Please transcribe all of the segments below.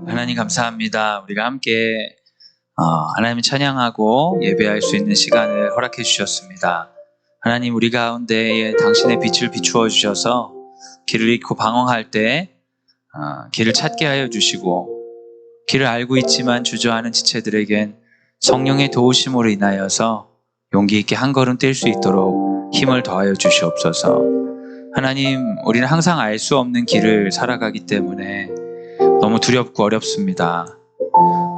하나님 감사합니다. 우리가 함께 하나님을 찬양하고 예배할 수 있는 시간을 허락해 주셨습니다. 하나님, 우리 가운데에 당신의 빛을 비추어 주셔서 길을 잃고 방황할 때 길을 찾게 하여 주시고, 길을 알고 있지만 주저하는 지체들에겐 성령의 도우심으로 인하여서 용기 있게 한 걸음 뛸 수 있도록 힘을 더하여 주시옵소서. 하나님, 우리는 항상 알 수 없는 길을 살아가기 때문에 너무 두렵고 어렵습니다.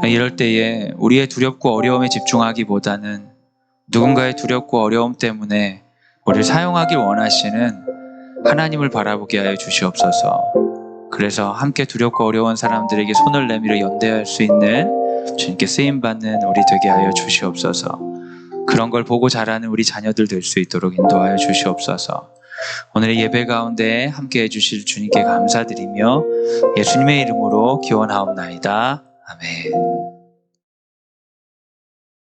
이럴 때에 우리의 두렵고 어려움에 집중하기보다는 누군가의 두렵고 어려움 때문에 우리를 사용하길 원하시는 하나님을 바라보게 하여 주시옵소서. 그래서 함께 두렵고 어려운 사람들에게 손을 내밀어 연대할 수 있는 주님께 쓰임받는 우리 되게 하여 주시옵소서. 그런 걸 보고 자라는 우리 자녀들 될 수 있도록 인도하여 주시옵소서. 오늘의 예배 가운데 함께 해주실 주님께 감사드리며 예수님의 이름으로 기원하옵나이다. 아멘.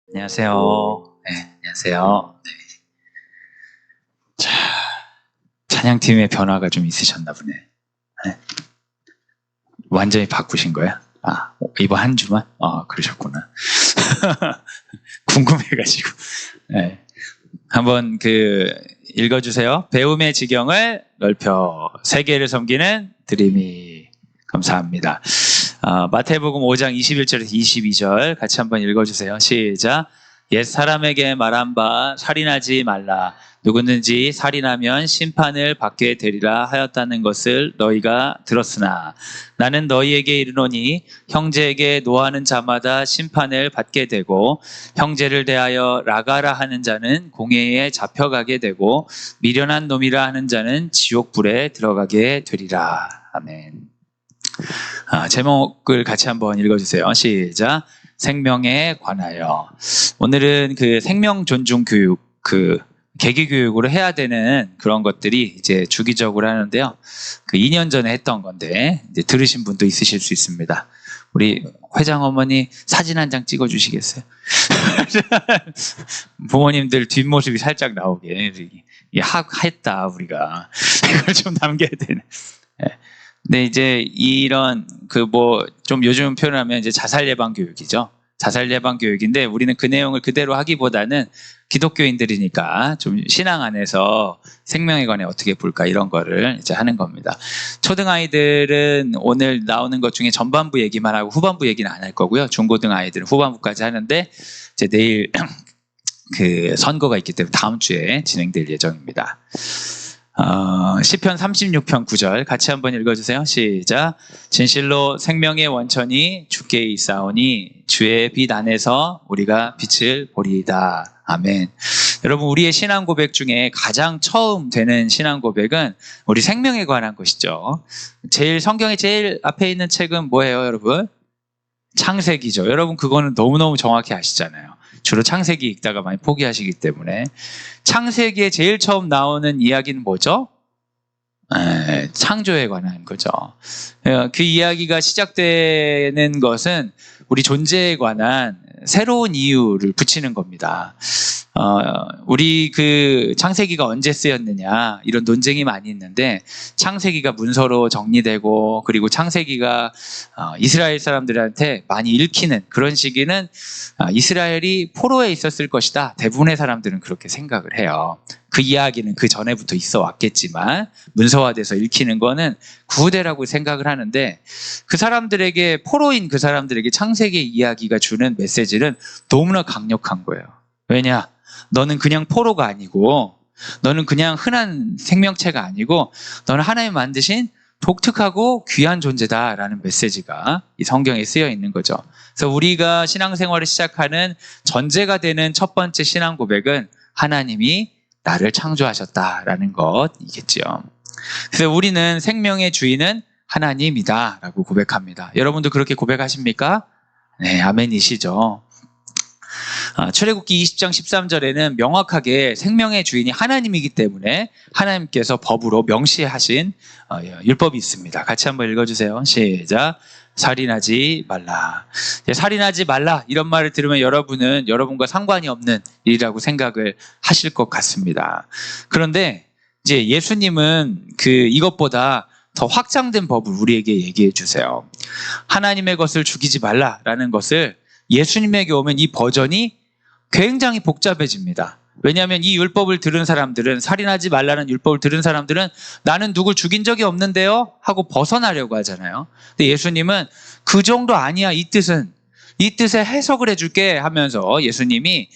안녕하세요. 네, 안녕하세요. 네. 자, 찬양팀의 변화가 좀 있으셨나 보네. 네. 완전히 바꾸신 거야? 이번 한 주만? 그러셨구나. 궁금해가지고. 네. 한번 읽어주세요. 배움의 지경을 넓혀 세계를 섬기는 드림이. 감사합니다. 마태복음 5장 21절에서 22절 같이 한번 읽어주세요. 시작. 옛 사람에게 말한 바 살인하지 말라. 누구든지 살인하면 심판을 받게 되리라 하였다는 것을 너희가 들었으나 나는 너희에게 이르노니 형제에게 노하는 자마다 심판을 받게 되고 형제를 대하여 라가라 하는 자는 공회에 잡혀가게 되고 미련한 놈이라 하는 자는 지옥불에 들어가게 되리라. 아멘. 제목을 같이 한번 읽어주세요. 시작. 생명에 관하여. 오늘은 생명 존중 교육, 계기 교육으로 해야 되는 그런 것들이 이제 주기적으로 하는데요. 2년 전에 했던 건데 이제 들으신 분도 있으실 수 있습니다. 우리 회장 어머니 사진 한 장 찍어 주시겠어요? 부모님들 뒷모습이 살짝 나오게. 했다 우리가. 이걸 좀 남겨야 되네. 근데 이제 이런 좀 요즘 표현하면 이제 자살 예방 교육이죠. 자살 예방 교육인데 우리는 그 내용을 그대로 하기보다는 기독교인들이니까 좀 신앙 안에서 생명에 관해 어떻게 볼까 이런 거를 이제 하는 겁니다. 초등 아이들은 오늘 나오는 것 중에 전반부 얘기만 하고 후반부 얘기는 안 할 거고요. 중고등 아이들은 후반부까지 하는데 이제 내일 선거가 있기 때문에 다음 주에 진행될 예정입니다. 시편 36편 9절 같이 한번 읽어주세요. 시작. 진실로 생명의 원천이 주께 있사오니 주의 빛 안에서 우리가 빛을 보리이다. 아멘. 여러분, 우리의 신앙 고백 중에 가장 처음 되는 신앙 고백은 우리 생명에 관한 것이죠. 성경의 제일 앞에 있는 책은 뭐예요, 여러분? 창세기죠. 여러분, 그거는 너무너무 정확히 아시잖아요. 주로 창세기 읽다가 많이 포기하시기 때문에. 창세기에 제일 처음 나오는 이야기는 뭐죠? 창조에 관한 거죠. 그 이야기가 시작되는 것은 우리 존재에 관한 새로운 이유를 붙이는 겁니다. 우리 창세기가 언제 쓰였느냐 이런 논쟁이 많이 있는데, 창세기가 문서로 정리되고 그리고 창세기가 이스라엘 사람들한테 많이 읽히는 그런 시기는 이스라엘이 포로에 있었을 것이다. 대부분의 사람들은 그렇게 생각을 해요. 그 이야기는 그 전에부터 있어 왔겠지만 문서화돼서 읽히는 거는 구후대라고 생각을 하는데, 포로인 그 사람들에게 창세기 이야기가 주는 메시지는 너무나 강력한 거예요. 왜냐? 너는 그냥 포로가 아니고, 너는 그냥 흔한 생명체가 아니고, 너는 하나님 만드신 독특하고 귀한 존재다라는 메시지가 이 성경에 쓰여 있는 거죠. 그래서 우리가 신앙생활을 시작하는 전제가 되는 첫 번째 신앙 고백은 하나님이 나를 창조하셨다라는 것이겠죠. 그래서 우리는 생명의 주인은 하나님이다라고 고백합니다. 여러분도 그렇게 고백하십니까? 네, 아멘이시죠. 출애굽기 20장 13절에는 명확하게 생명의 주인이 하나님이기 때문에 하나님께서 법으로 명시하신 율법이 있습니다. 같이 한번 읽어주세요. 시작. 살인하지 말라. 살인하지 말라 이런 말을 들으면 여러분은 여러분과 상관이 없는 일이라고 생각을 하실 것 같습니다. 그런데 이제 예수님은 이것보다 더 확장된 법을 우리에게 얘기해 주세요. 하나님의 것을 죽이지 말라라는 것을 예수님에게 오면 이 버전이 굉장히 복잡해집니다. 왜냐하면 이 율법을 들은 사람들은, 살인하지 말라는 율법을 들은 사람들은 나는 누굴 죽인 적이 없는데요? 하고 벗어나려고 하잖아요. 근데 예수님은 그 정도 아니야. 이 뜻의 해석을 해줄게 하면서 예수님이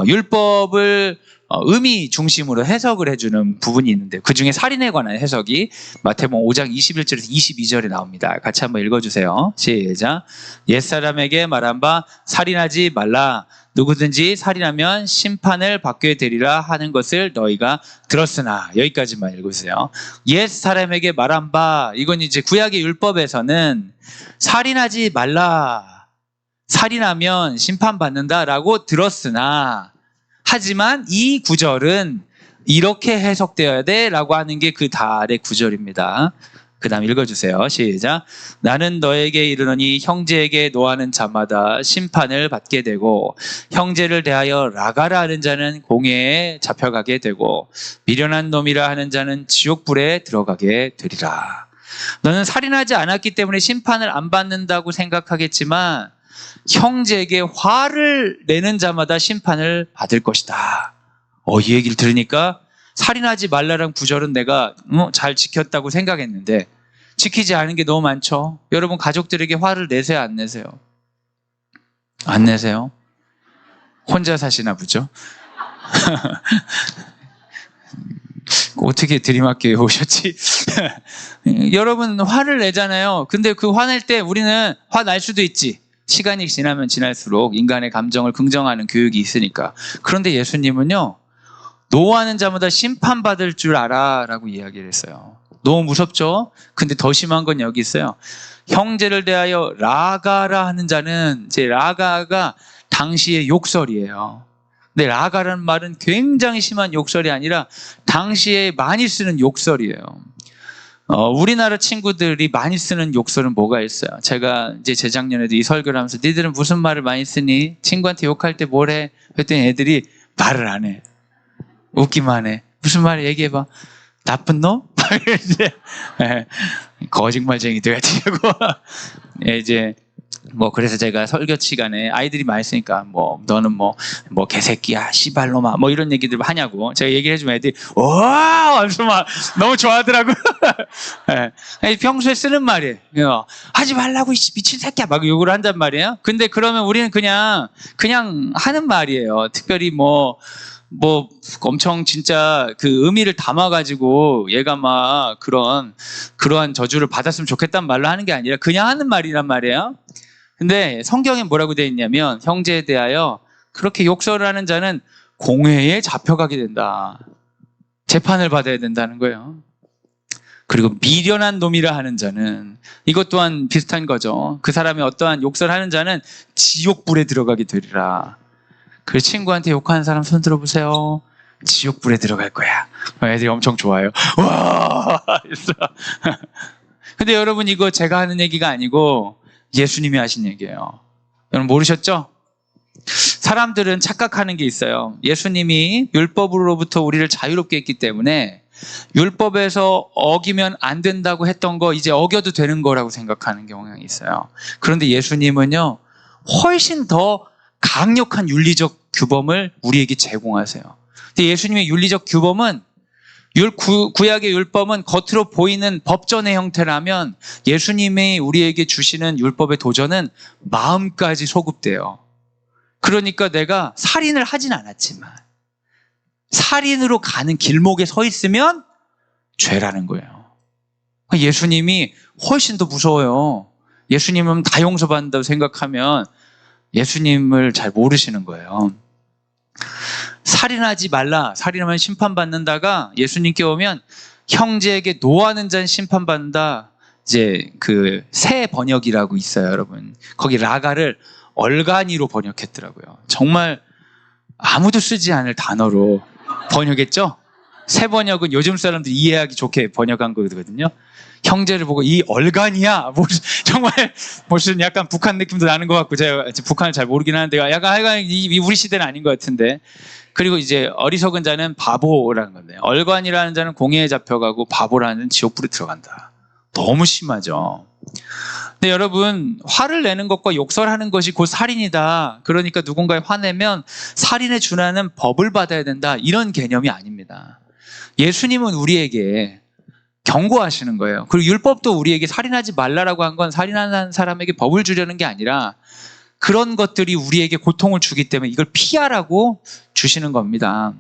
율법을 의미 중심으로 해석을 해주는 부분이 있는데, 그 중에 살인에 관한 해석이 마태복음 5장 21절에서 22절에 나옵니다. 같이 한번 읽어주세요. 시작. 옛사람에게 말한 바 살인하지 말라. 누구든지 살인하면 심판을 받게 되리라 하는 것을 너희가 들었으나. 여기까지만 읽으세요. 옛사람에게 말한 바, 이건 이제 구약의 율법에서는 살인하지 말라, 살인하면 심판받는다라고 들었으나, 하지만 이 구절은 이렇게 해석되어야 돼 라고 하는 게 그 달의 구절입니다. 그 다음 읽어주세요. 시작. 나는 너에게 이르노니 형제에게 노하는 자마다 심판을 받게 되고, 형제를 대하여 라가라 하는 자는 공회에 잡혀가게 되고, 미련한 놈이라 하는 자는 지옥불에 들어가게 되리라. 너는 살인하지 않았기 때문에 심판을 안 받는다고 생각하겠지만 형제에게 화를 내는 자마다 심판을 받을 것이다. 이 얘기를 들으니까 살인하지 말라는 구절은 내가 잘 지켰다고 생각했는데 지키지 않은 게 너무 많죠. 여러분, 가족들에게 화를 내세요, 안 내세요? 안 내세요? 혼자 사시나 보죠? 어떻게 들이맞게 오셨지? 여러분, 화를 내잖아요. 근데 그 화낼 때 우리는 화날 수도 있지. 시간이 지나면 지날수록 인간의 감정을 긍정하는 교육이 있으니까. 그런데 예수님은요, 노하는 자마다 심판받을 줄 알아 라고 이야기를 했어요. 너무 무섭죠? 근데 더 심한 건 여기 있어요. 형제를 대하여 라가라 하는 자는, 제 라가가 당시의 욕설이에요. 근데 라가라는 말은 굉장히 심한 욕설이 아니라 당시에 많이 쓰는 욕설이에요. 우리나라 친구들이 많이 쓰는 욕설은 뭐가 있어요? 제가 이제 재작년에도 이 설교를 하면서 니들은 무슨 말을 많이 쓰니? 친구한테 욕할 때 뭘 해? 그랬더니 애들이 말을 안 해. 웃기만 해. 무슨 말 얘기해봐. 나쁜 놈? 거짓말쟁이들 같으려고. 이제 그래서 제가 설교 시간에 아이들이 많이 쓰니까 너는 개새끼야, 씨발놈아, 이런 얘기들 하냐고 제가 얘기를 해주면 애들이 와 하면서 막 너무 좋아하더라고. 평소에 쓰는 말이에요. 하지 말라고 미친 새끼야 막 욕을 한단 말이에요. 근데 그러면 우리는 그냥 하는 말이에요. 특별히 엄청 진짜 그 의미를 담아가지고 얘가 막 그러한 저주를 받았으면 좋겠다는 말로 하는 게 아니라 그냥 하는 말이란 말이에요. 근데 성경에 뭐라고 되어 있냐면 형제에 대하여 그렇게 욕설을 하는 자는 공회에 잡혀가게 된다. 재판을 받아야 된다는 거예요. 그리고 미련한 놈이라 하는 자는, 이것 또한 비슷한 거죠. 그 사람이 어떠한 욕설을 하는 자는 지옥불에 들어가게 되리라. 그 친구한테 욕하는 사람 손 들어보세요. 지옥불에 들어갈 거야. 애들이 엄청 좋아요. 와! 근데 여러분, 이거 제가 하는 얘기가 아니고 예수님이 하신 얘기예요. 여러분 모르셨죠? 사람들은 착각하는 게 있어요. 예수님이 율법으로부터 우리를 자유롭게 했기 때문에 율법에서 어기면 안 된다고 했던 거 이제 어겨도 되는 거라고 생각하는 경향이 있어요. 그런데 예수님은요, 훨씬 더 강력한 윤리적 규범을 우리에게 제공하세요. 근데 예수님의 윤리적 규범은, 구약의 율법은 겉으로 보이는 법전의 형태라면 예수님이 우리에게 주시는 율법의 도전은 마음까지 소급돼요. 그러니까 내가 살인을 하진 않았지만 살인으로 가는 길목에 서 있으면 죄라는 거예요. 예수님이 훨씬 더 무서워요. 예수님은 다 용서받는다고 생각하면 예수님을 잘 모르시는 거예요. 살인하지 말라, 살인하면 심판받는다가 예수님께 오면 형제에게 노하는 자는 심판받는다. 이제 그 새 번역이라고 있어요, 여러분. 거기 라가를 얼간이로 번역했더라고요. 정말 아무도 쓰지 않을 단어로 번역했죠? 새 번역은 요즘 사람들이 이해하기 좋게 번역한 거거든요. 형제를 보고 이 얼간이야? 정말 무슨 약간 북한 느낌도 나는 것 같고, 제가 북한을 잘 모르긴 하는데 약간 우리 시대는 아닌 것 같은데. 그리고 이제 어리석은 자는 바보라는 건데, 얼간이라는 자는 공회에 잡혀가고 바보라는 자는 지옥불에 들어간다. 너무 심하죠. 근데 여러분, 화를 내는 것과 욕설하는 것이 곧 살인이다. 그러니까 누군가에 화내면 살인에 준하는 법을 받아야 된다. 이런 개념이 아닙니다. 예수님은 우리에게 경고하시는 거예요. 그리고 율법도 우리에게 살인하지 말라라고 한 건 살인하는 사람에게 법을 주려는 게 아니라 그런 것들이 우리에게 고통을 주기 때문에 이걸 피하라고 주시는 겁니다.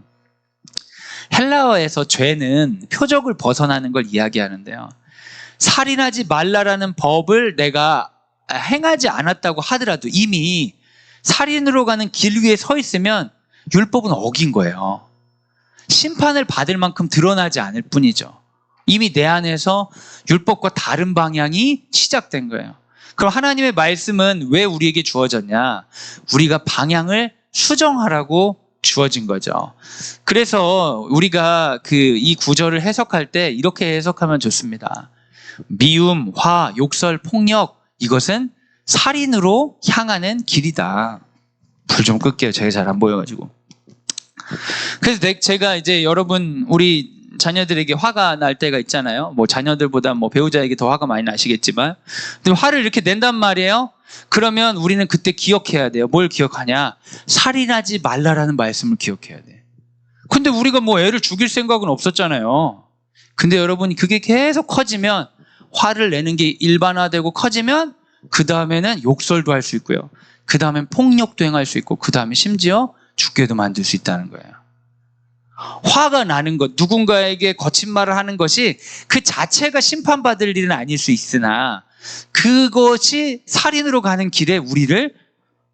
헬라어에서 죄는 표적을 벗어나는 걸 이야기하는데요. 살인하지 말라라는 법을 내가 행하지 않았다고 하더라도 이미 살인으로 가는 길 위에 서 있으면 율법은 어긴 거예요. 심판을 받을 만큼 드러나지 않을 뿐이죠. 이미 내 안에서 율법과 다른 방향이 시작된 거예요. 그럼 하나님의 말씀은 왜 우리에게 주어졌냐? 우리가 방향을 수정하라고 주어진 거죠. 그래서 우리가 이 구절을 해석할 때 이렇게 해석하면 좋습니다. 미움, 화, 욕설, 폭력, 이것은 살인으로 향하는 길이다. 불 좀 끌게요. 제가 잘 안 보여가지고. 그래서 제가 이제 여러분, 우리 자녀들에게 화가 날 때가 있잖아요. 뭐 자녀들보다 뭐 배우자에게 더 화가 많이 나시겠지만, 근데 화를 이렇게 낸단 말이에요. 그러면 우리는 그때 기억해야 돼요. 뭘 기억하냐? 살인하지 말라라는 말씀을 기억해야 돼. 근데 우리가 뭐 애를 죽일 생각은 없었잖아요. 근데 여러분이 그게 계속 커지면, 화를 내는 게 일반화되고 커지면 그 다음에는 욕설도 할 수 있고요. 그 다음엔 폭력도 행할 수 있고 그 다음에 심지어 죽게도 만들 수 있다는 거예요. 화가 나는 것, 누군가에게 거친 말을 하는 것이 그 자체가 심판받을 일은 아닐 수 있으나 그것이 살인으로 가는 길에 우리를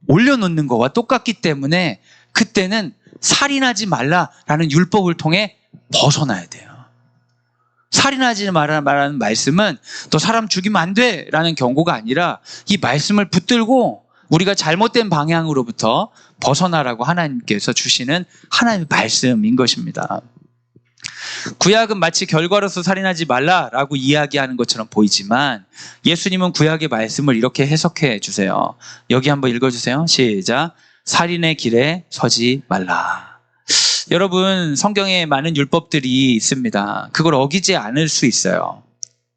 올려놓는 것과 똑같기 때문에 그때는 살인하지 말라라는 율법을 통해 벗어나야 돼요. 살인하지 말라는 말씀은 너 사람 죽이면 안 돼라는 경고가 아니라 이 말씀을 붙들고 우리가 잘못된 방향으로부터 벗어나라고 하나님께서 주시는 하나님의 말씀인 것입니다. 구약은 마치 결과로서 살인하지 말라라고 이야기하는 것처럼 보이지만 예수님은 구약의 말씀을 이렇게 해석해 주세요. 여기 한번 읽어주세요. 시작. 살인의 길에 서지 말라. 여러분, 성경에 많은 율법들이 있습니다. 그걸 어기지 않을 수 있어요.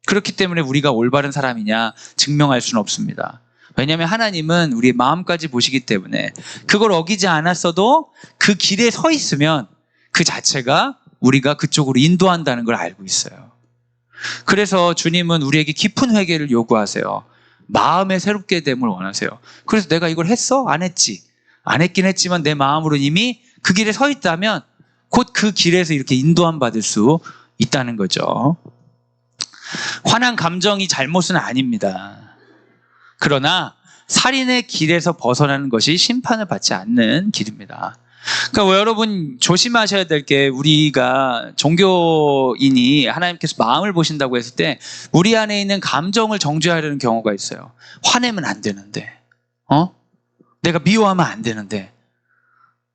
그렇기 때문에 우리가 올바른 사람이냐 증명할 수는 없습니다. 왜냐하면 하나님은 우리의 마음까지 보시기 때문에 그걸 어기지 않았어도 그 길에 서 있으면 그 자체가 우리가 그쪽으로 인도한다는 걸 알고 있어요. 그래서 주님은 우리에게 깊은 회개를 요구하세요. 마음의 새롭게 됨을 원하세요. 그래서 내가 이걸 했어? 안 했지? 안 했긴 했지만 내 마음으로 이미 그 길에 서 있다면 곧 그 길에서 이렇게 인도함 받을 수 있다는 거죠. 화난 감정이 잘못은 아닙니다. 그러나 살인의 길에서 벗어나는 것이 심판을 받지 않는 길입니다. 그러니까 여러분 조심하셔야 될 게 우리가 종교인이 하나님께서 마음을 보신다고 했을 때 우리 안에 있는 감정을 정죄하려는 경우가 있어요. 화내면 안 되는데, 내가 미워하면 안 되는데.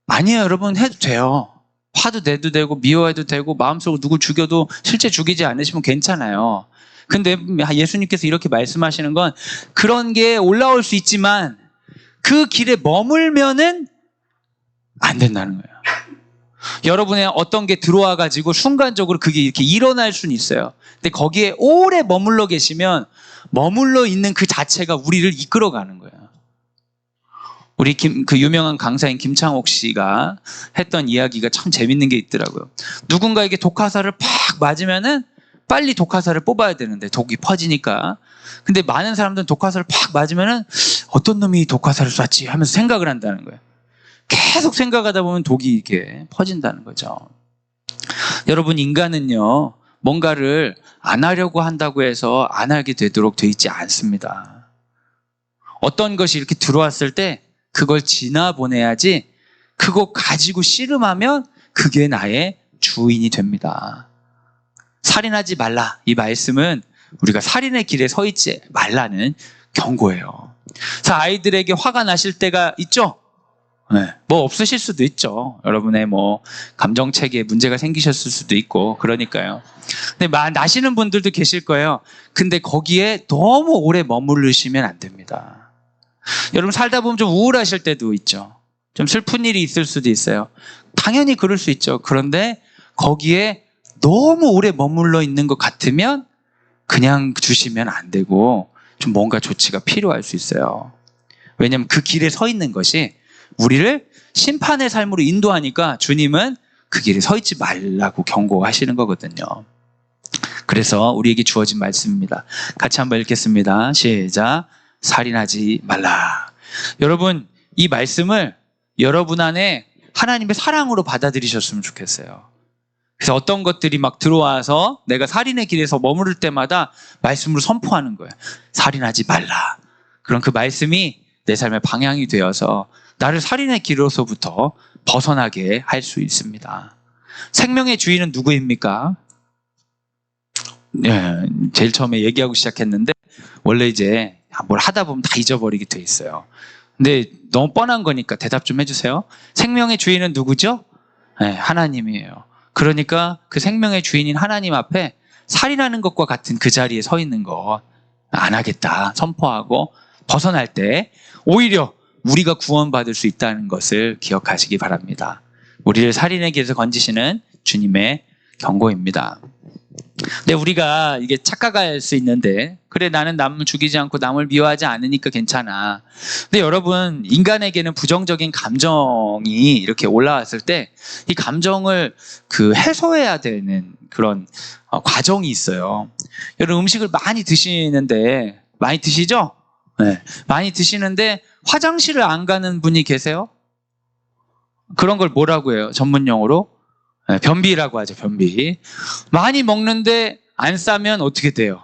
아니에요, 여러분. 해도 돼요. 화도 내도 되고 미워해도 되고 마음속으로 누굴 죽여도 실제 죽이지 않으시면 괜찮아요. 근데 예수님께서 이렇게 말씀하시는 건 그런 게 올라올 수 있지만 그 길에 머물면은 안 된다는 거예요. 여러분의 어떤 게 들어와 가지고 순간적으로 그게 이렇게 일어날 수는 있어요. 근데 거기에 오래 머물러 계시면 머물러 있는 그 자체가 우리를 이끌어가는 거예요. 우리 그 유명한 강사인 김창옥 씨가 했던 이야기가 참 재밌는 게 있더라고요. 누군가에게 독화살을 팍 맞으면은 빨리 독화살을 뽑아야 되는데 독이 퍼지니까. 근데 많은 사람들은 독화살을 팍 맞으면은 어떤 놈이 독화살을 쐈지 하면서 생각을 한다는 거예요. 계속 생각하다 보면 독이 이렇게 퍼진다는 거죠. 여러분, 인간은요, 뭔가를 안 하려고 한다고 해서 안 하게 되도록 돼 있지 않습니다. 어떤 것이 이렇게 들어왔을 때 그걸 지나보내야지 그거 가지고 씨름하면 그게 나의 주인이 됩니다. 살인하지 말라. 이 말씀은 우리가 살인의 길에 서 있지 말라는 경고예요. 자, 아이들에게 화가 나실 때가 있죠? 네. 뭐 없으실 수도 있죠. 여러분의 뭐 감정체계에 문제가 생기셨을 수도 있고 그러니까요. 근데 나시는 분들도 계실 거예요. 근데 거기에 너무 오래 머무르시면 안 됩니다. 여러분 살다 보면 좀 우울하실 때도 있죠. 좀 슬픈 일이 있을 수도 있어요. 당연히 그럴 수 있죠. 그런데 거기에 너무 오래 머물러 있는 것 같으면 그냥 주시면 안 되고 좀 뭔가 조치가 필요할 수 있어요. 왜냐하면 그 길에 서 있는 것이 우리를 심판의 삶으로 인도하니까 주님은 그 길에 서 있지 말라고 경고하시는 거거든요. 그래서 우리에게 주어진 말씀입니다. 같이 한번 읽겠습니다. 시작. 살인하지 말라. 여러분, 이 말씀을 여러분 안에 하나님의 사랑으로 받아들이셨으면 좋겠어요. 그래서 어떤 것들이 막 들어와서 내가 살인의 길에서 머무를 때마다 말씀으로 선포하는 거예요. 살인하지 말라. 그럼 그 말씀이 내 삶의 방향이 되어서 나를 살인의 길로서부터 벗어나게 할 수 있습니다. 생명의 주인은 누구입니까? 네, 제일 처음에 얘기하고 시작했는데 원래 이제 뭘 하다 보면 다 잊어버리게 돼 있어요. 근데 너무 뻔한 거니까 대답 좀 해주세요. 생명의 주인은 누구죠? 네, 하나님이에요. 그러니까 그 생명의 주인인 하나님 앞에 살인하는 것과 같은 그 자리에 서 있는 거 안 하겠다 선포하고 벗어날 때 오히려 우리가 구원받을 수 있다는 것을 기억하시기 바랍니다. 우리를 살인의 길에서 건지시는 주님의 경고입니다. 근데 우리가 이게 착각할 수 있는데, 그래 나는 남을 죽이지 않고 남을 미워하지 않으니까 괜찮아. 근데 여러분, 인간에게는 부정적인 감정이 이렇게 올라왔을 때 이 감정을 해소해야 되는 그런 과정이 있어요. 여러분, 음식을 많이 드시는데, 많이 드시죠? 네. 많이 드시는데 화장실을 안 가는 분이 계세요? 그런 걸 뭐라고 해요? 전문 용어로? 네, 변비라고 하죠, 변비. 많이 먹는데 안 싸면 어떻게 돼요?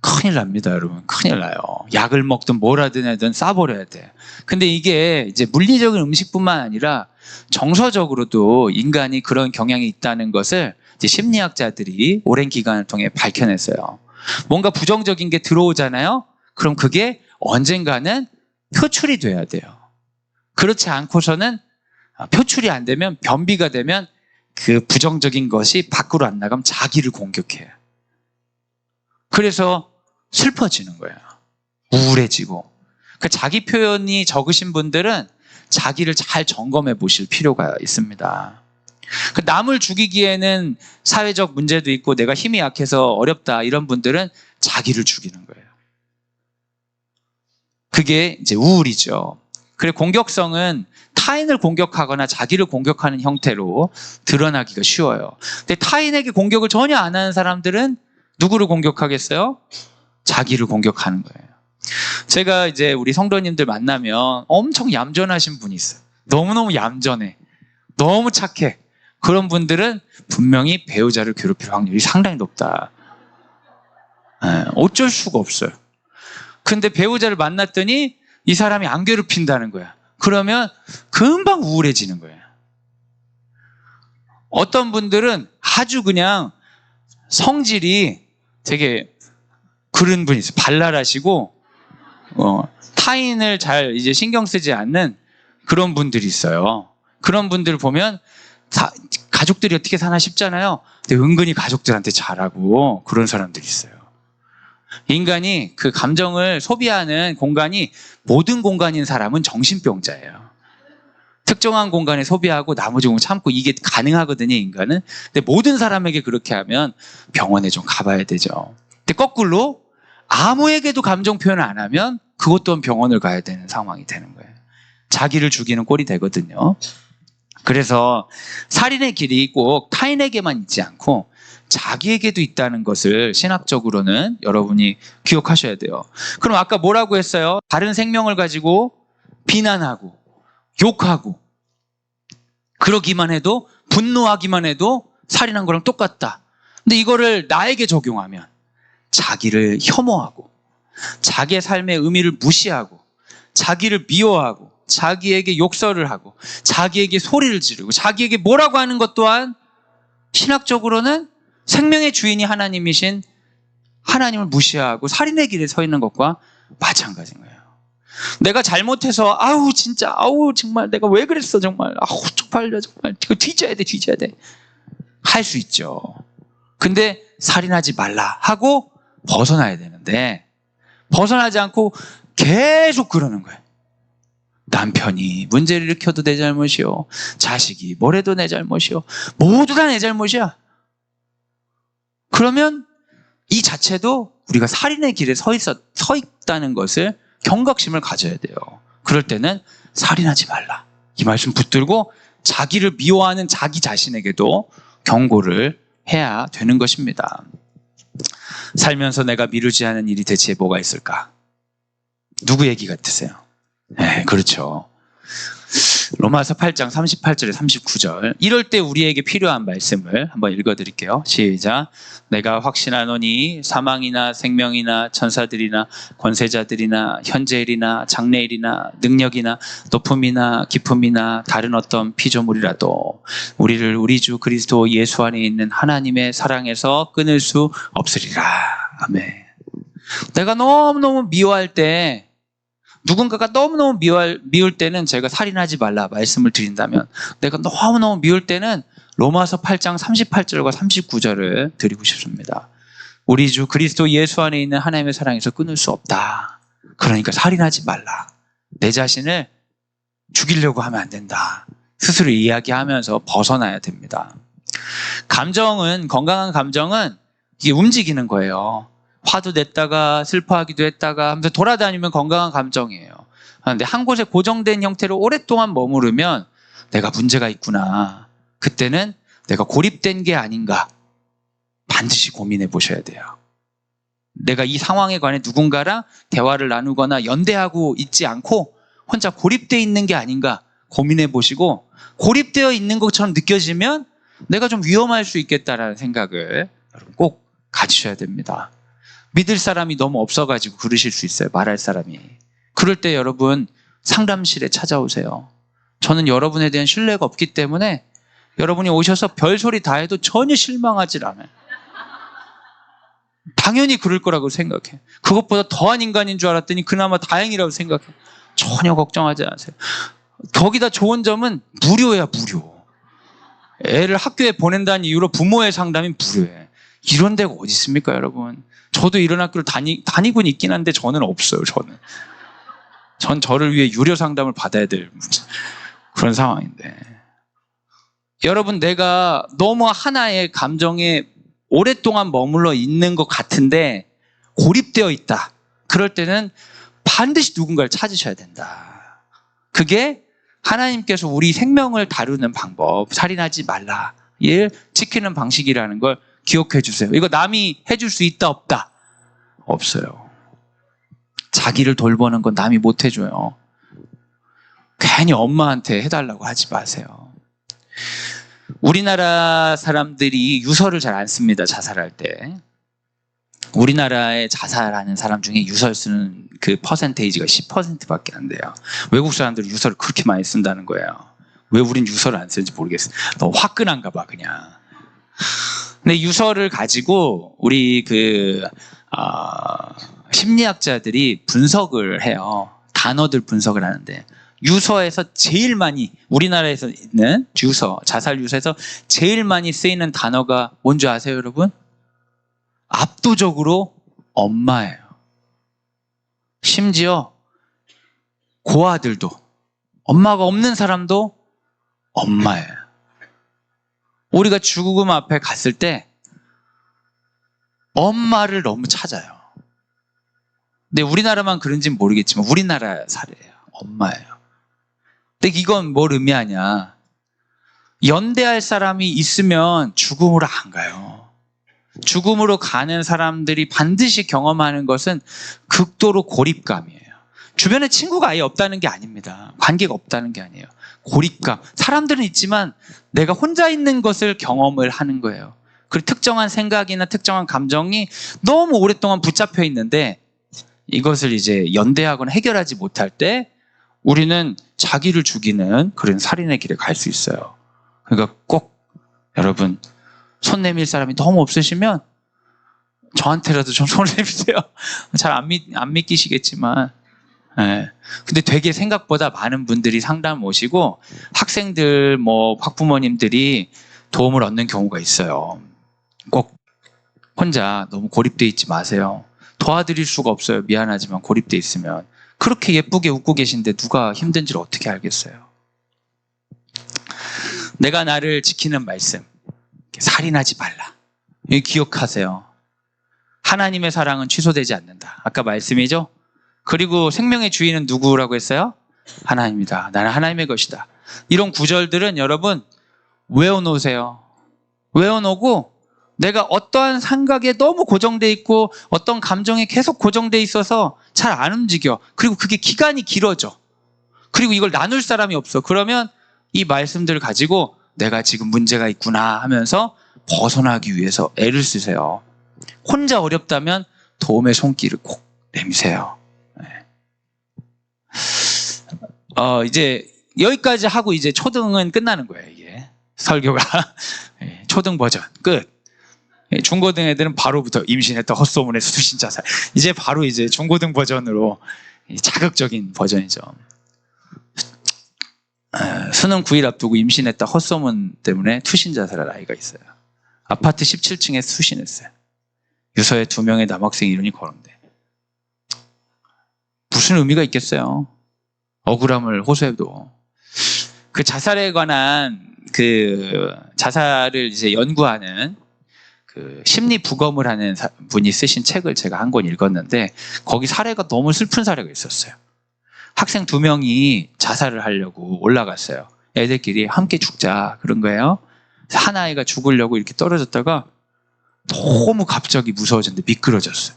큰일 납니다, 여러분. 큰일 나요. 약을 먹든 뭘 하든 하든 싸버려야 돼. 근데 이게 이제 물리적인 음식뿐만 아니라 정서적으로도 인간이 그런 경향이 있다는 것을 이제 심리학자들이 오랜 기간을 통해 밝혀냈어요. 뭔가 부정적인 게 들어오잖아요? 그럼 그게 언젠가는 표출이 돼야 돼요. 그렇지 않고서는 표출이 안 되면, 변비가 되면 그 부정적인 것이 밖으로 안 나가면 자기를 공격해요. 그래서 슬퍼지는 거예요. 우울해지고. 그 자기 표현이 적으신 분들은 자기를 잘 점검해 보실 필요가 있습니다. 남을 죽이기에는 사회적 문제도 있고 내가 힘이 약해서 어렵다, 이런 분들은 자기를 죽이는 거예요. 그게 이제 우울이죠. 그래, 공격성은 타인을 공격하거나 자기를 공격하는 형태로 드러나기가 쉬워요. 근데 타인에게 공격을 전혀 안 하는 사람들은 누구를 공격하겠어요? 자기를 공격하는 거예요. 제가 이제 우리 성도님들 만나면 엄청 얌전하신 분이 있어요. 너무너무 얌전해. 너무 착해. 그런 분들은 분명히 배우자를 괴롭힐 확률이 상당히 높다. 어쩔 수가 없어요. 근데 배우자를 만났더니 이 사람이 안 괴롭힌다는 거야. 그러면 금방 우울해지는 거예요. 어떤 분들은 아주 그냥 성질이 되게 그런 분이 있어요. 발랄하시고 타인을 잘 이제 신경 쓰지 않는 그런 분들이 있어요. 그런 분들 보면 가족들이 어떻게 사나 싶잖아요. 근데 은근히 가족들한테 잘하고 그런 사람들이 있어요. 인간이 그 감정을 소비하는 공간이 모든 공간인 사람은 정신병자예요. 특정한 공간에 소비하고 나머지 공간 참고, 이게 가능하거든요, 인간은. 근데 모든 사람에게 그렇게 하면 병원에 좀 가봐야 되죠. 근데 거꾸로 아무에게도 감정 표현을 안 하면 그것 또한 병원을 가야 되는 상황이 되는 거예요. 자기를 죽이는 꼴이 되거든요. 그래서 살인의 길이 꼭 타인에게만 있지 않고 자기에게도 있다는 것을 신학적으로는 여러분이 기억하셔야 돼요. 그럼 아까 뭐라고 했어요? 다른 생명을 가지고 비난하고 욕하고 그러기만 해도, 분노하기만 해도 살인한 거랑 똑같다. 근데 이거를 나에게 적용하면 자기를 혐오하고 자기의 삶의 의미를 무시하고 자기를 미워하고 자기에게 욕설을 하고 자기에게 소리를 지르고 자기에게 뭐라고 하는 것 또한 신학적으로는 생명의 주인이 하나님이신 하나님을 무시하고 살인의 길에 서 있는 것과 마찬가지인 거예요. 내가 잘못해서 아우 진짜 아우 정말 내가 왜 그랬어 정말 아우 쪽팔려 정말 이거 뒤져야 돼 할 수 있죠. 근데 살인하지 말라 하고 벗어나야 되는데 벗어나지 않고 계속 그러는 거예요. 남편이 문제를 일으켜도 내 잘못이요, 자식이 뭐래도 내 잘못이요, 모두 다 내 잘못이야. 그러면 이 자체도 우리가 살인의 길에 서 있다는 것을 경각심을 가져야 돼요. 그럴 때는 살인하지 말라. 이 말씀 붙들고 자기를 미워하는 자기 자신에게도 경고를 해야 되는 것입니다. 살면서 내가 미루지 않은 일이 대체 뭐가 있을까? 누구 얘기 같으세요? 네, 그렇죠. 로마서 8장 38절에 39절. 이럴 때 우리에게 필요한 말씀을 한번 읽어드릴게요. 시작. 내가 확신하노니 사망이나 생명이나 천사들이나 권세자들이나 현재일이나 장래일이나 능력이나 높음이나 깊음이나 다른 어떤 피조물이라도 우리를 우리 주 그리스도 예수 안에 있는 하나님의 사랑에서 끊을 수 없으리라. 아멘. 내가 너무너무 미워할 때, 누군가가 너무너무 미울 때는 제가 살인하지 말라 말씀을 드린다면, 내가 너무너무 미울 때는 로마서 8장 38절과 39절을 드리고 싶습니다. 우리 주 그리스도 예수 안에 있는 하나님의 사랑에서 끊을 수 없다. 그러니까 살인하지 말라. 내 자신을 죽이려고 하면 안 된다. 스스로 이야기하면서 벗어나야 됩니다. 감정은, 건강한 감정은 이게 움직이는 거예요. 화도 냈다가 슬퍼하기도 했다가 하면서 돌아다니면 건강한 감정이에요. 그런데 한 곳에 고정된 형태로 오랫동안 머무르면 내가 문제가 있구나. 그때는 내가 고립된 게 아닌가 반드시 고민해 보셔야 돼요. 내가 이 상황에 관해 누군가랑 대화를 나누거나 연대하고 있지 않고 혼자 고립되어 있는 게 아닌가 고민해 보시고, 고립되어 있는 것처럼 느껴지면 내가 좀 위험할 수 있겠다라는 생각을 여러분 꼭 가지셔야 됩니다. 믿을 사람이 너무 없어가지고 그러실 수 있어요. 말할 사람이. 그럴 때 여러분 상담실에 찾아오세요. 저는 여러분에 대한 신뢰가 없기 때문에 여러분이 오셔서 별소리 다 해도 전혀 실망하지 않아요. 당연히 그럴 거라고 생각해. 그것보다 더한 인간인 줄 알았더니 그나마 다행이라고 생각해. 전혀 걱정하지 않으세요. 거기다 좋은 점은 무료야, 무료. 애를 학교에 보낸다는 이유로 부모의 상담이 무료해. 이런 데가 어디 있습니까, 여러분? 저도 이런 학교를 다니고는 있긴 한데 저는 없어요, 저는. 전 저를 위해 유료 상담을 받아야 될 그런 상황인데. 여러분, 내가 너무 하나의 감정에 오랫동안 머물러 있는 것 같은데 고립되어 있다. 그럴 때는 반드시 누군가를 찾으셔야 된다. 그게 하나님께서 우리 생명을 다루는 방법, 살인하지 말라, 를 지키는 방식이라는 걸 기억해 주세요. 이거 남이 해줄 수 있다 없다? 없어요. 자기를 돌보는 건 남이 못 해줘요. 괜히 엄마한테 해달라고 하지 마세요. 우리나라 사람들이 유서를 잘 안 씁니다. 자살할 때. 우리나라에 자살하는 사람 중에 유서를 쓰는 그 퍼센테이지가 10%밖에 안 돼요. 외국 사람들은 유서를 그렇게 많이 쓴다는 거예요. 왜 우린 유서를 안 쓰는지 모르겠어요. 너무 화끈한가 봐, 그냥. 근데 유서를 가지고 우리 심리학자들이 분석을 해요. 단어들 분석을 하는데, 유서에서 제일 많이, 우리나라에서 있는 유서, 자살 유서에서 제일 많이 쓰이는 단어가 뭔지 아세요, 여러분? 압도적으로 엄마예요. 심지어 고아들도, 엄마가 없는 사람도 엄마예요. 우리가 죽음 앞에 갔을 때 엄마를 너무 찾아요. 근데 우리나라만 그런지는 모르겠지만 우리나라 사례예요. 엄마예요. 근데 이건 뭘 의미하냐? 연대할 사람이 있으면 죽음으로 안 가요. 죽음으로 가는 사람들이 반드시 경험하는 것은 극도로 고립감이에요. 주변에 친구가 아예 없다는 게 아닙니다. 관계가 없다는 게 아니에요. 고립감. 사람들은 있지만 내가 혼자 있는 것을 경험을 하는 거예요. 그리고 특정한 생각이나 특정한 감정이 너무 오랫동안 붙잡혀 있는데 이것을 이제 연대하거나 해결하지 못할 때 우리는 자기를 죽이는 그런 살인의 길에 갈 수 있어요. 그러니까 꼭 여러분, 손 내밀 사람이 너무 없으시면 저한테라도 좀 손을 내미세요. 잘 안 믿기시겠지만. 네. 근데 되게 생각보다 많은 분들이 상담 오시고 학생들, 학부모님들이 도움을 얻는 경우가 있어요. 꼭 혼자 너무 고립돼 있지 마세요. 도와드릴 수가 없어요. 미안하지만 고립돼 있으면. 그렇게 예쁘게 웃고 계신데 누가 힘든지를 어떻게 알겠어요? 내가 나를 지키는 말씀, 살인하지 말라. 이거 기억하세요. 하나님의 사랑은 취소되지 않는다. 아까 말씀이죠? 그리고 생명의 주인은 누구라고 했어요? 하나님이다. 나는 하나님의 것이다. 이런 구절들은 여러분 외워놓으세요. 외워놓고 내가 어떠한 생각에 너무 고정돼 있고 어떤 감정에 계속 고정돼 있어서 잘 안 움직여. 그리고 그게 기간이 길어져. 그리고 이걸 나눌 사람이 없어. 그러면 이 말씀들을 가지고 내가 지금 문제가 있구나 하면서 벗어나기 위해서 애를 쓰세요. 혼자 어렵다면 도움의 손길을 꼭 내미세요. 이제 여기까지 하고 이제 초등은 끝나는 거예요. 이게 설교가 초등 버전 끝. 중고등 애들은 바로부터 임신했다 헛소문에서 수신 자살. 이제 바로 이제 중고등 버전으로 자극적인 버전이죠. 수능 9일 앞두고 임신했다 헛소문 때문에 투신 자살할 아이가 있어요. 아파트 17층에 투신했어요. 유서에 2명의 남학생 이름이 거론돼. 무슨 의미가 있겠어요? 억울함을 호소해도. 그 자살에 관한 그 자살을 이제 연구하는 그 심리 부검을 하는 분이 쓰신 책을 제가 한 권 읽었는데 거기 사례가 너무 슬픈 사례가 있었어요. 학생 2명이 자살을 하려고 올라갔어요. 애들끼리 함께 죽자 그런 거예요. 한 아이가 죽으려고 이렇게 떨어졌다가 너무 갑자기 무서워졌는데 미끄러졌어요.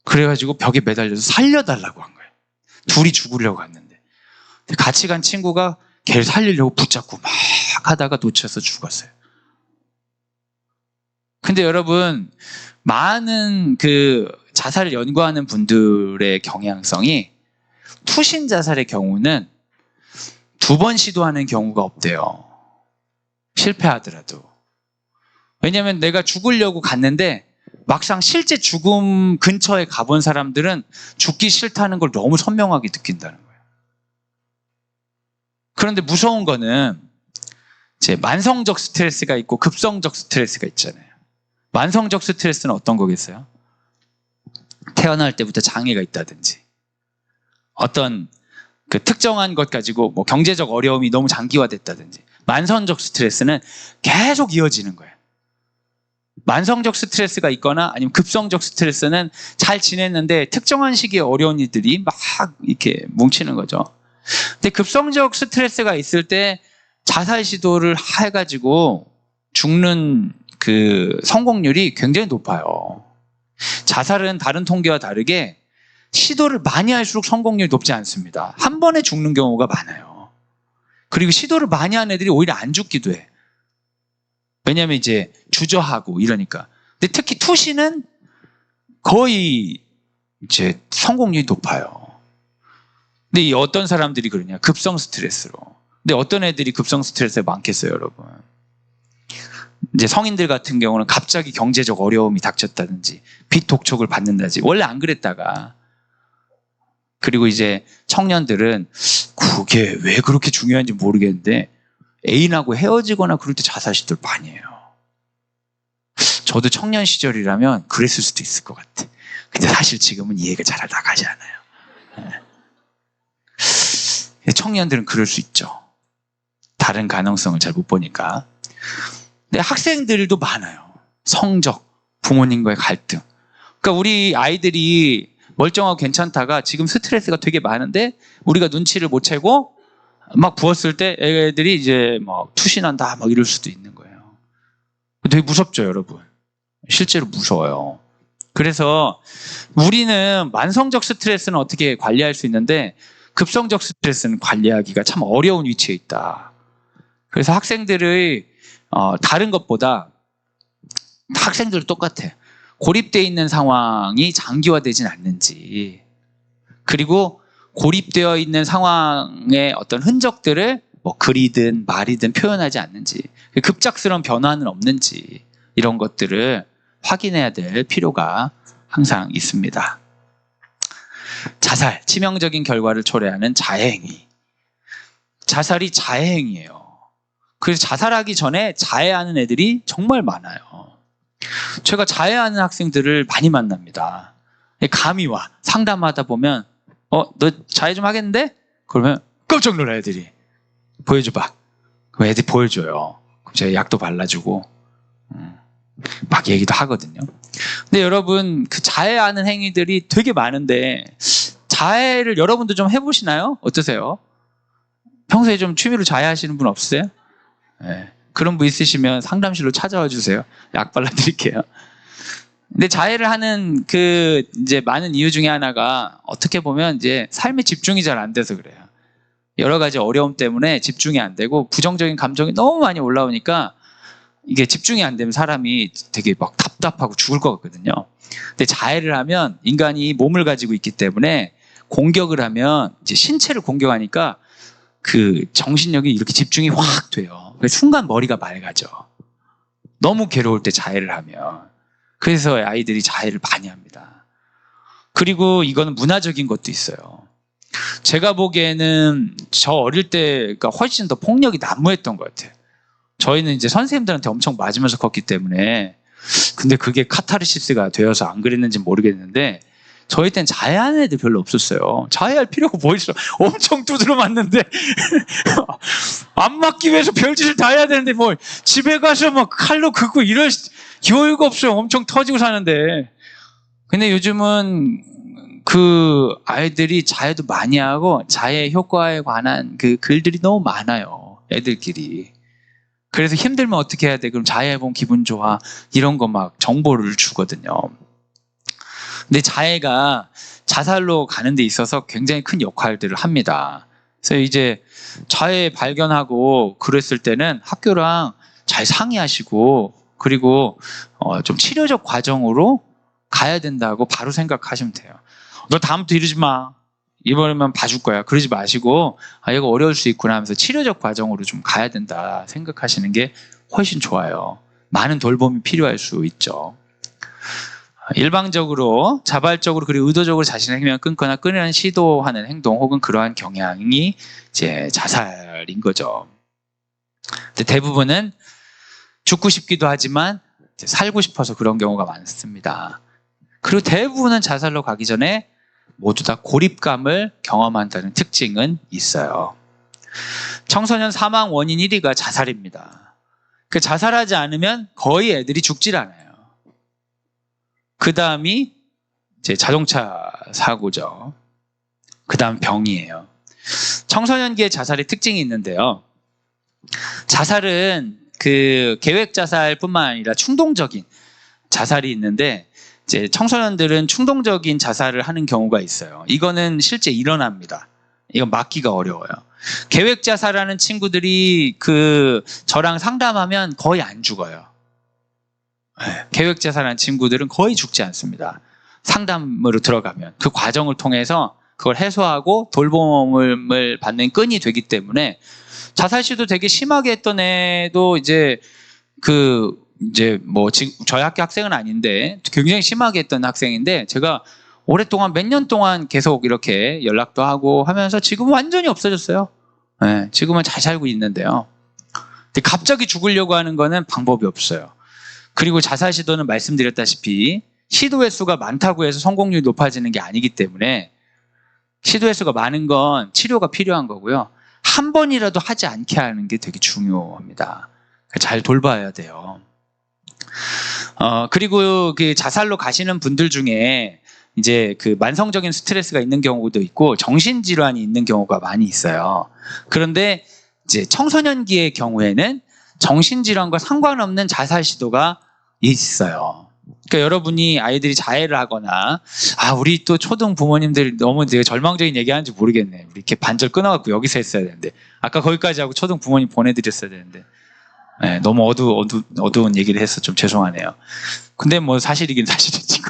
그래가지고 벽에 매달려서 살려달라고 한 거예요. 둘이 죽으려고 갔는데 같이 간 친구가 걔를 살리려고 붙잡고 막 하다가 놓쳐서 죽었어요. 근데 여러분 많은 그 자살을 연구하는 분들의 경향성이 투신 자살의 경우는 2번 시도하는 경우가 없대요. 실패하더라도. 왜냐하면 내가 죽으려고 갔는데 막상 실제 죽음 근처에 가본 사람들은 죽기 싫다는 걸 너무 선명하게 느낀다는 거예요. 그런데 무서운 거는 이제 만성적 스트레스가 있고 급성적 스트레스가 있잖아요. 만성적 스트레스는 어떤 거겠어요? 태어날 때부터 장애가 있다든지 어떤 그 특정한 것 가지고 뭐 경제적 어려움이 너무 장기화됐다든지. 만성적 스트레스는 계속 이어지는 거예요. 만성적 스트레스가 있거나 아니면 급성적 스트레스는 잘 지냈는데 특정한 시기에 어려운 일들이 막 이렇게 뭉치는 거죠. 근데 급성적 스트레스가 있을 때 자살 시도를 해가지고 죽는 그 성공률이 굉장히 높아요. 자살은 다른 통계와 다르게 시도를 많이 할수록 성공률이 높지 않습니다. 한 번에 죽는 경우가 많아요. 그리고 시도를 많이 한 애들이 오히려 안 죽기도 해. 왜냐하면 이제 주저하고 이러니까. 근데 특히 투시는 거의 이제 성공률이 높아요. 근데 이 어떤 사람들이 그러냐? 급성 스트레스로. 근데 어떤 애들이 급성 스트레스가 많겠어요, 여러분? 이제 성인들 같은 경우는 갑자기 경제적 어려움이 닥쳤다든지 빚 독촉을 받는다든지 원래 안 그랬다가 그리고 이제 청년들은 그게 왜 그렇게 중요한지 모르겠는데 애인하고 헤어지거나 그럴 때 자살 시도를 많이 해요. 저도 청년 시절이라면 그랬을 수도 있을 것 같아. 근데 사실 지금은 이해가 잘 나가지 않아요. 청년들은 그럴 수 있죠. 다른 가능성을 잘 못 보니까. 근데 학생들도 많아요. 성적, 부모님과의 갈등. 그러니까 우리 아이들이 멀쩡하고 괜찮다가 지금 스트레스가 되게 많은데 우리가 눈치를 못 채고 막 부었을 때 애들이 이제 막 투신한다 막 이럴 수도 있는 거예요. 되게 무섭죠, 여러분. 실제로 무서워요. 그래서 우리는 만성적 스트레스는 어떻게 관리할 수 있는데 급성적 스트레스는 관리하기가 참 어려운 위치에 있다. 그래서 학생들의 다른 것보다 학생들도 똑같아. 고립되어 있는 상황이 장기화되진 않는지, 그리고 고립되어 있는 상황의 어떤 흔적들을 뭐 글이든 말이든 표현하지 않는지, 급작스러운 변화는 없는지, 이런 것들을 확인해야 될 필요가 항상 있습니다. 자살, 치명적인 결과를 초래하는 자해행위. 자살이 자해행위예요. 그래서 자살하기 전에 자해하는 애들이 정말 많아요. 제가 자해하는 학생들을 많이 만납니다. 감이 와. 상담하다 보면 너 자해 좀 하겠는데? 그러면 깜짝 놀라 애들이. 보여줘봐. 그럼 애들이 보여줘요. 그럼 제가 약도 발라주고 막 얘기도 하거든요. 근데 여러분, 그 자해하는 행위들이 되게 많은데 자해를 여러분도 좀 해보시나요? 어떠세요? 평소에 좀 취미로 자해하시는 분 없으세요? 네. 그런 분 있으시면 상담실로 찾아와 주세요. 약 발라드릴게요. 근데 자해를 하는 그 이제 많은 이유 중에 하나가 어떻게 보면 이제 삶에 집중이 잘 안 돼서 그래요. 여러 가지 어려움 때문에 집중이 안 되고 부정적인 감정이 너무 많이 올라오니까 이게 집중이 안 되면 사람이 되게 막 답답하고 죽을 것 같거든요. 근데 자해를 하면 인간이 몸을 가지고 있기 때문에 공격을 하면 이제 신체를 공격하니까 그 정신력이 이렇게 집중이 확 돼요. 그래서 순간 머리가 맑아져. 너무 괴로울 때 자해를 하면. 그래서 아이들이 자해를 많이 합니다. 그리고 이거는 문화적인 것도 있어요. 제가 보기에는 저 어릴 때가 훨씬 더 폭력이 난무했던 것 같아요. 저희는 이제 선생님들한테 엄청 맞으면서 컸기 때문에, 근데 그게 카타르시스가 되어서 안 그랬는지 모르겠는데 저희 땐 자해하는 애들 별로 없었어요. 자해할 필요가 뭐 있어. 엄청 두드려 맞는데 안 맞기 위해서 별짓을 다 해야 되는데 뭘 집에 가서 막 칼로 긋고 이럴 여유가 없어요. 엄청 터지고 사는데. 근데 요즘은 그 아이들이 자해도 많이 하고 자해 효과에 관한 그 글들이 너무 많아요. 애들끼리. 그래서 힘들면 어떻게 해야 돼? 그럼 자해해보면 기분 좋아. 이런 거 막 정보를 주거든요. 근데 자해가 자살로 가는 데 있어서 굉장히 큰 역할들을 합니다. 그래서 이제 자해 발견하고 그랬을 때는 학교랑 잘 상의하시고 그리고 좀 치료적 과정으로 가야 된다고 바로 생각하시면 돼요. 너 다음부터 이러지 마. 이번에만 봐줄 거야. 그러지 마시고 이거 어려울 수 있구나 하면서 치료적 과정으로 좀 가야 된다 생각하시는 게 훨씬 좋아요. 많은 돌봄이 필요할 수 있죠. 일방적으로 자발적으로 그리고 의도적으로 자신의 생명을 끊거나 끊으려는 시도하는 행동 혹은 그러한 경향이 이제 자살인 거죠. 근데 대부분은 죽고 싶기도 하지만 살고 싶어서 그런 경우가 많습니다. 그리고 대부분은 자살로 가기 전에 모두 다 고립감을 경험한다는 특징은 있어요. 청소년 사망 원인 1위가 자살입니다. 그 자살하지 않으면 거의 애들이 죽질 않아요. 그 다음이 이제 자동차 사고죠. 그 다음 병이에요. 청소년기의 자살의 특징이 있는데요. 자살은 그 계획 자살뿐만 아니라 충동적인 자살이 있는데 이제 청소년들은 충동적인 자살을 하는 경우가 있어요. 이거는 실제 일어납니다. 이건 막기가 어려워요. 계획 자살하는 친구들이 그 저랑 상담하면 거의 안 죽어요. 네, 계획 자살하는 친구들은 거의 죽지 않습니다. 상담으로 들어가면 그 과정을 통해서 그걸 해소하고 돌봄을 받는 끈이 되기 때문에 자살 시도 되게 심하게 했던 애도 이제 뭐 지금 저희 학교 학생은 아닌데 굉장히 심하게 했던 학생인데 제가 오랫동안 몇 년 동안 계속 이렇게 연락도 하고 하면서 지금은 완전히 없어졌어요. 네, 지금은 잘 살고 있는데요. 근데 갑자기 죽으려고 하는 거는 방법이 없어요. 그리고 자살 시도는 말씀드렸다시피 시도 횟수가 많다고 해서 성공률이 높아지는 게 아니기 때문에 시도 횟수가 많은 건 치료가 필요한 거고요. 한 번이라도 하지 않게 하는 게 되게 중요합니다. 잘 돌봐야 돼요. 그리고 그 자살로 가시는 분들 중에 이제 그 만성적인 스트레스가 있는 경우도 있고 정신질환이 있는 경우가 많이 있어요. 그런데 이제 청소년기의 경우에는 정신질환과 상관없는 자살 시도가 있어요. 그러니까 여러분이 아이들이 자해를 하거나 우리 또 초등 부모님들이 너무 되게 절망적인 얘기하는지 모르겠네. 우리 이렇게 반절 끊어갖고 여기서 했어야 되는데 아까 거기까지 하고 초등 부모님 보내드렸어야 되는데 네, 너무 어두운 얘기를 해서 좀 죄송하네요. 근데 뭐 사실이긴 사실이지.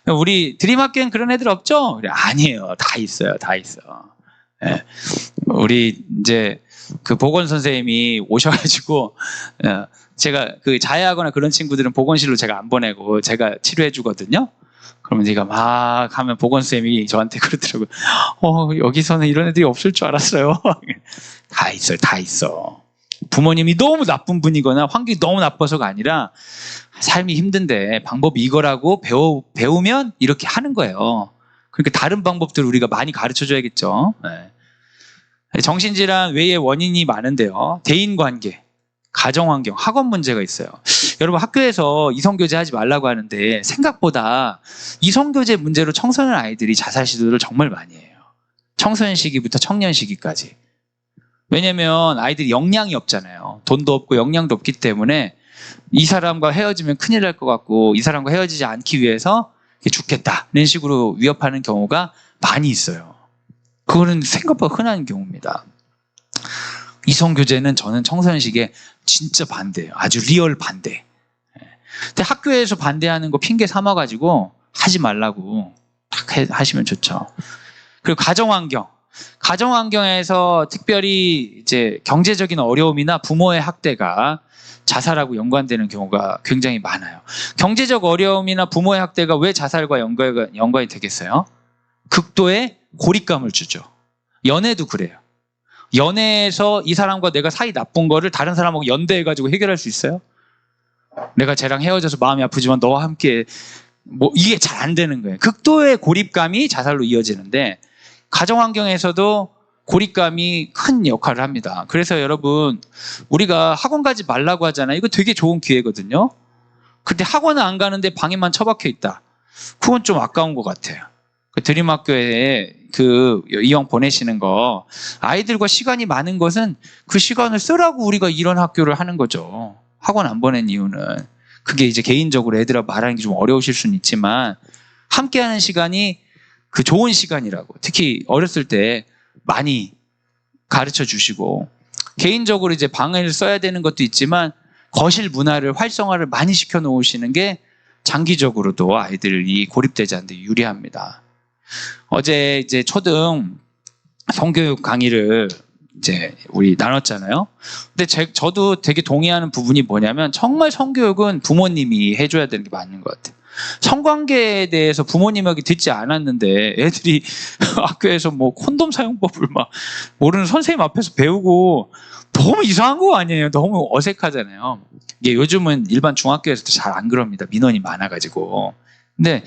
우리 드림학교엔 그런 애들 없죠? 아니에요. 다 있어요. 다 있어. 네. 우리 이제 그 보건 선생님이 오셔가지고 제가 그 자해하거나 그런 친구들은 보건실로 제가 안 보내고 제가 치료해 주거든요. 그러면 제가 막 하면 보건 선생님이 저한테 그러더라고요. 여기서는 이런 애들이 없을 줄 알았어요. 다 있어요. 다 있어. 부모님이 너무 나쁜 분이거나 환경이 너무 나빠서가 아니라 삶이 힘든데 방법이 이거라고 배우면 이렇게 하는 거예요. 그러니까 다른 방법들을 우리가 많이 가르쳐줘야겠죠. 네. 정신질환 외에 원인이 많은데요. 대인관계, 가정환경, 학업 문제가 있어요. 여러분 학교에서 이성교제 하지 말라고 하는데 생각보다 이성교제 문제로 청소년 아이들이 자살 시도를 정말 많이 해요. 청소년 시기부터 청년 시기까지. 왜냐면 아이들이 역량이 없잖아요. 돈도 없고 역량도 없기 때문에 이 사람과 헤어지면 큰일 날 것 같고 이 사람과 헤어지지 않기 위해서 죽겠다 이런 식으로 위협하는 경우가 많이 있어요. 그거는 생각보다 흔한 경우입니다. 이성교제는 저는 청소년 시기에 진짜 반대예요. 아주 리얼 반대. 근데 학교에서 반대하는 거 핑계 삼아가지고 하지 말라고 딱 하시면 좋죠. 그리고 가정환경에서 특별히 이제 경제적인 어려움이나 부모의 학대가 자살하고 연관되는 경우가 굉장히 많아요. 경제적 어려움이나 부모의 학대가 왜 자살과 연관이 되겠어요? 극도의 고립감을 주죠. 연애도 그래요. 연애에서 이 사람과 내가 사이 나쁜 거를 다른 사람하고 연대해가지고 해결할 수 있어요? 내가 쟤랑 헤어져서 마음이 아프지만 너와 함께 이게 잘 안 되는 거예요. 극도의 고립감이 자살로 이어지는데 가정환경에서도 고립감이 큰 역할을 합니다. 그래서 여러분 우리가 학원 가지 말라고 하잖아요. 이거 되게 좋은 기회거든요. 근데 학원은 안 가는데 방에만 처박혀 있다. 그건 좀 아까운 것 같아요. 그 드림학교에 이왕 보내시는 거 아이들과 시간이 많은 것은 그 시간을 쓰라고 우리가 이런 학교를 하는 거죠. 학원 안 보낸 이유는 그게 이제 개인적으로 애들하고 말하는 게 좀 어려우실 수는 있지만 함께하는 시간이 그 좋은 시간이라고 특히 어렸을 때 많이 가르쳐 주시고 개인적으로 이제 방을 써야 되는 것도 있지만 거실 문화를 활성화를 많이 시켜 놓으시는 게 장기적으로도 아이들이 고립되지 않는 데 유리합니다. 어제 이제 초등 성교육 강의를 이제 우리 나눴잖아요. 근데 저도 되게 동의하는 부분이 뭐냐면 정말 성교육은 부모님이 해줘야 되는 게 맞는 것 같아요. 성관계에 대해서 부모님에게 듣지 않았는데 애들이 학교에서 뭐 콘돔 사용법을 막 모르는 선생님 앞에서 배우고 너무 이상한 거 아니에요? 너무 어색하잖아요. 이게 요즘은 일반 중학교에서도 잘 안 그럽니다. 민원이 많아가지고. 근데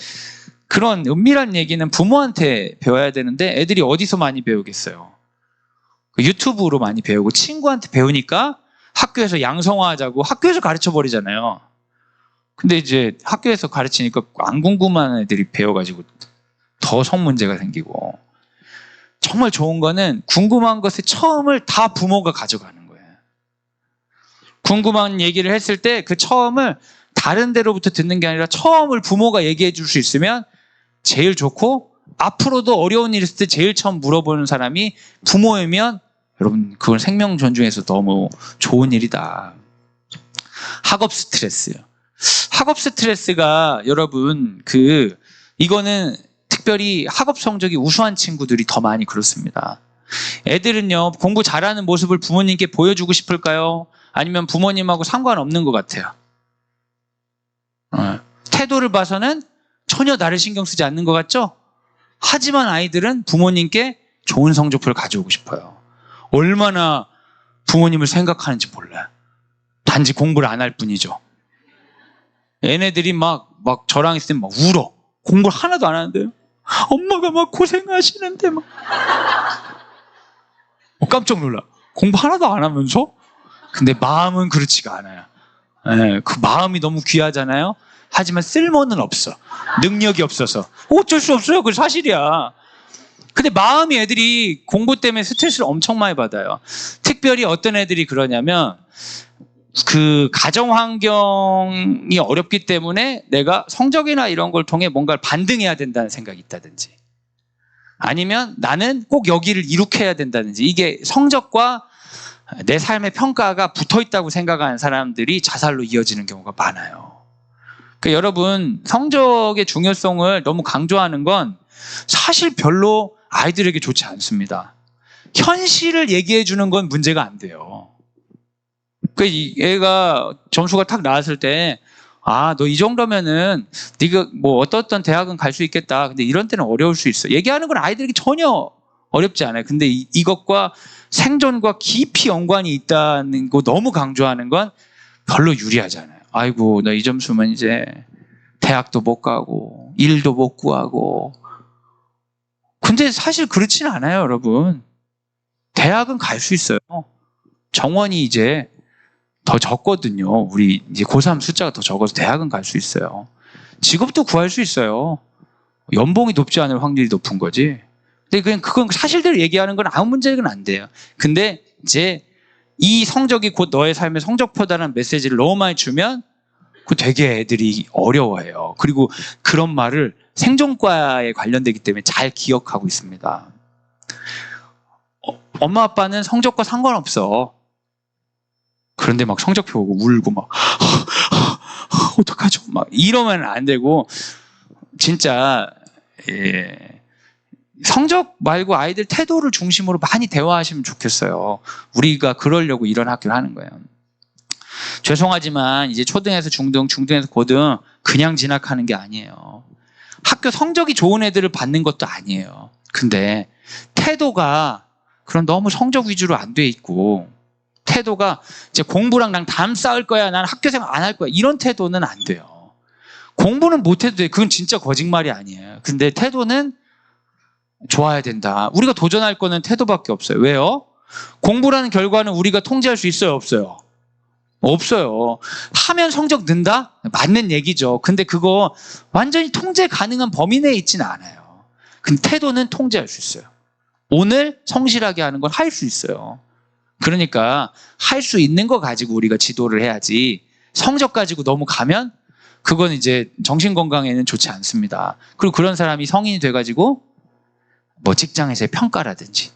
그런 은밀한 얘기는 부모한테 배워야 되는데 애들이 어디서 많이 배우겠어요? 유튜브로 많이 배우고 친구한테 배우니까 학교에서 양성화하자고 학교에서 가르쳐 버리잖아요. 근데 이제 학교에서 가르치니까 안 궁금한 애들이 배워가지고 더 성문제가 생기고 정말 좋은 거는 궁금한 것의 처음을 다 부모가 가져가는 거예요. 궁금한 얘기를 했을 때 그 처음을 다른 데로부터 듣는 게 아니라 처음을 부모가 얘기해 줄 수 있으면 제일 좋고 앞으로도 어려운 일 있을 때 제일 처음 물어보는 사람이 부모이면 여러분 그건 생명 존중에서 너무 좋은 일이다. 학업 스트레스요. 학업 스트레스가 여러분 이거는 특별히 학업 성적이 우수한 친구들이 더 많이 그렇습니다. 애들은요 공부 잘하는 모습을 부모님께 보여주고 싶을까요? 아니면 부모님하고 상관없는 것 같아요. 태도를 봐서는 전혀 나를 신경 쓰지 않는 것 같죠? 하지만 아이들은 부모님께 좋은 성적표를 가져오고 싶어요. 얼마나 부모님을 생각하는지 몰라요. 단지 공부를 안 할 뿐이죠. 얘네들이 막 저랑 있으면 막 울어. 공부를 하나도 안 하는데요. 엄마가 막 고생하시는데 막. 깜짝 놀라. 공부 하나도 안 하면서? 근데 마음은 그렇지가 않아요. 그 마음이 너무 귀하잖아요. 하지만 쓸모는 없어. 능력이 없어서. 어쩔 수 없어요. 그게 사실이야. 근데 마음이 애들이 공부 때문에 스트레스를 엄청 많이 받아요. 특별히 어떤 애들이 그러냐면 그 가정 환경이 어렵기 때문에 내가 성적이나 이런 걸 통해 뭔가를 반등해야 된다는 생각이 있다든지 아니면 나는 꼭 여기를 이룩해야 된다든지 이게 성적과 내 삶의 평가가 붙어 있다고 생각하는 사람들이 자살로 이어지는 경우가 많아요. 그러니까 여러분 성적의 중요성을 너무 강조하는 건 사실 별로 아이들에게 좋지 않습니다. 현실을 얘기해 주는 건 문제가 안 돼요. 그러니까 얘가 점수가 탁 나왔을 때 너 이 정도면은 네가 뭐 어떤 대학은 갈 수 있겠다. 근데 이런 때는 어려울 수 있어. 얘기하는 건 아이들에게 전혀 어렵지 않아요. 근데 이것과 생존과 깊이 연관이 있다는 거 너무 강조하는 건 별로 유리하잖아요. 아이고 너 이 점수면 이제 대학도 못 가고 일도 못 구하고. 근데 사실 그렇지는 않아요, 여러분. 대학은 갈 수 있어요. 정원이 이제 더 적거든요. 우리 이제 고3 숫자가 더 적어서 대학은 갈 수 있어요. 직업도 구할 수 있어요. 연봉이 높지 않을 확률이 높은 거지. 근데 그건 사실대로 얘기하는 건 아무 문제는 안 돼요. 근데 이제 이 성적이 곧 너의 삶의 성적표다라는 메시지를 너무 많이 주면 그 되게 애들이 어려워해요. 그리고 그런 말을 생존과에 관련되기 때문에 잘 기억하고 있습니다. 엄마 아빠는 성적과 상관없어. 그런데 막 성적표 보고 울고 막 어떡하죠? 막 이러면 안 되고 진짜 성적 말고 아이들 태도를 중심으로 많이 대화하시면 좋겠어요. 우리가 그러려고 이런 학교를 하는 거예요. 죄송하지만 이제 초등에서 중등, 중등에서 고등 그냥 진학하는 게 아니에요. 학교 성적이 좋은 애들을 받는 것도 아니에요. 근데 태도가 그럼 너무 성적 위주로 안 돼 있고 태도가 이제 공부랑 난 담 쌓을 거야, 난 학교 생활 안 할 거야, 이런 태도는 안 돼요. 공부는 못 해도 돼. 그건 진짜 거짓말이 아니에요. 근데 태도는 좋아야 된다. 우리가 도전할 거는 태도밖에 없어요. 왜요? 공부라는 결과는 우리가 통제할 수 있어요, 없어요? 없어요. 하면 성적 는다? 맞는 얘기죠. 근데 그거 완전히 통제 가능한 범위 내에 있지는 않아요. 근데 태도는 통제할 수 있어요. 오늘 성실하게 하는 걸 할 수 있어요. 그러니까 할 수 있는 거 가지고 우리가 지도를 해야지 성적 가지고 너무 가면 그건 이제 정신건강에는 좋지 않습니다. 그리고 그런 사람이 성인이 돼가지고 뭐 직장에서의 평가라든지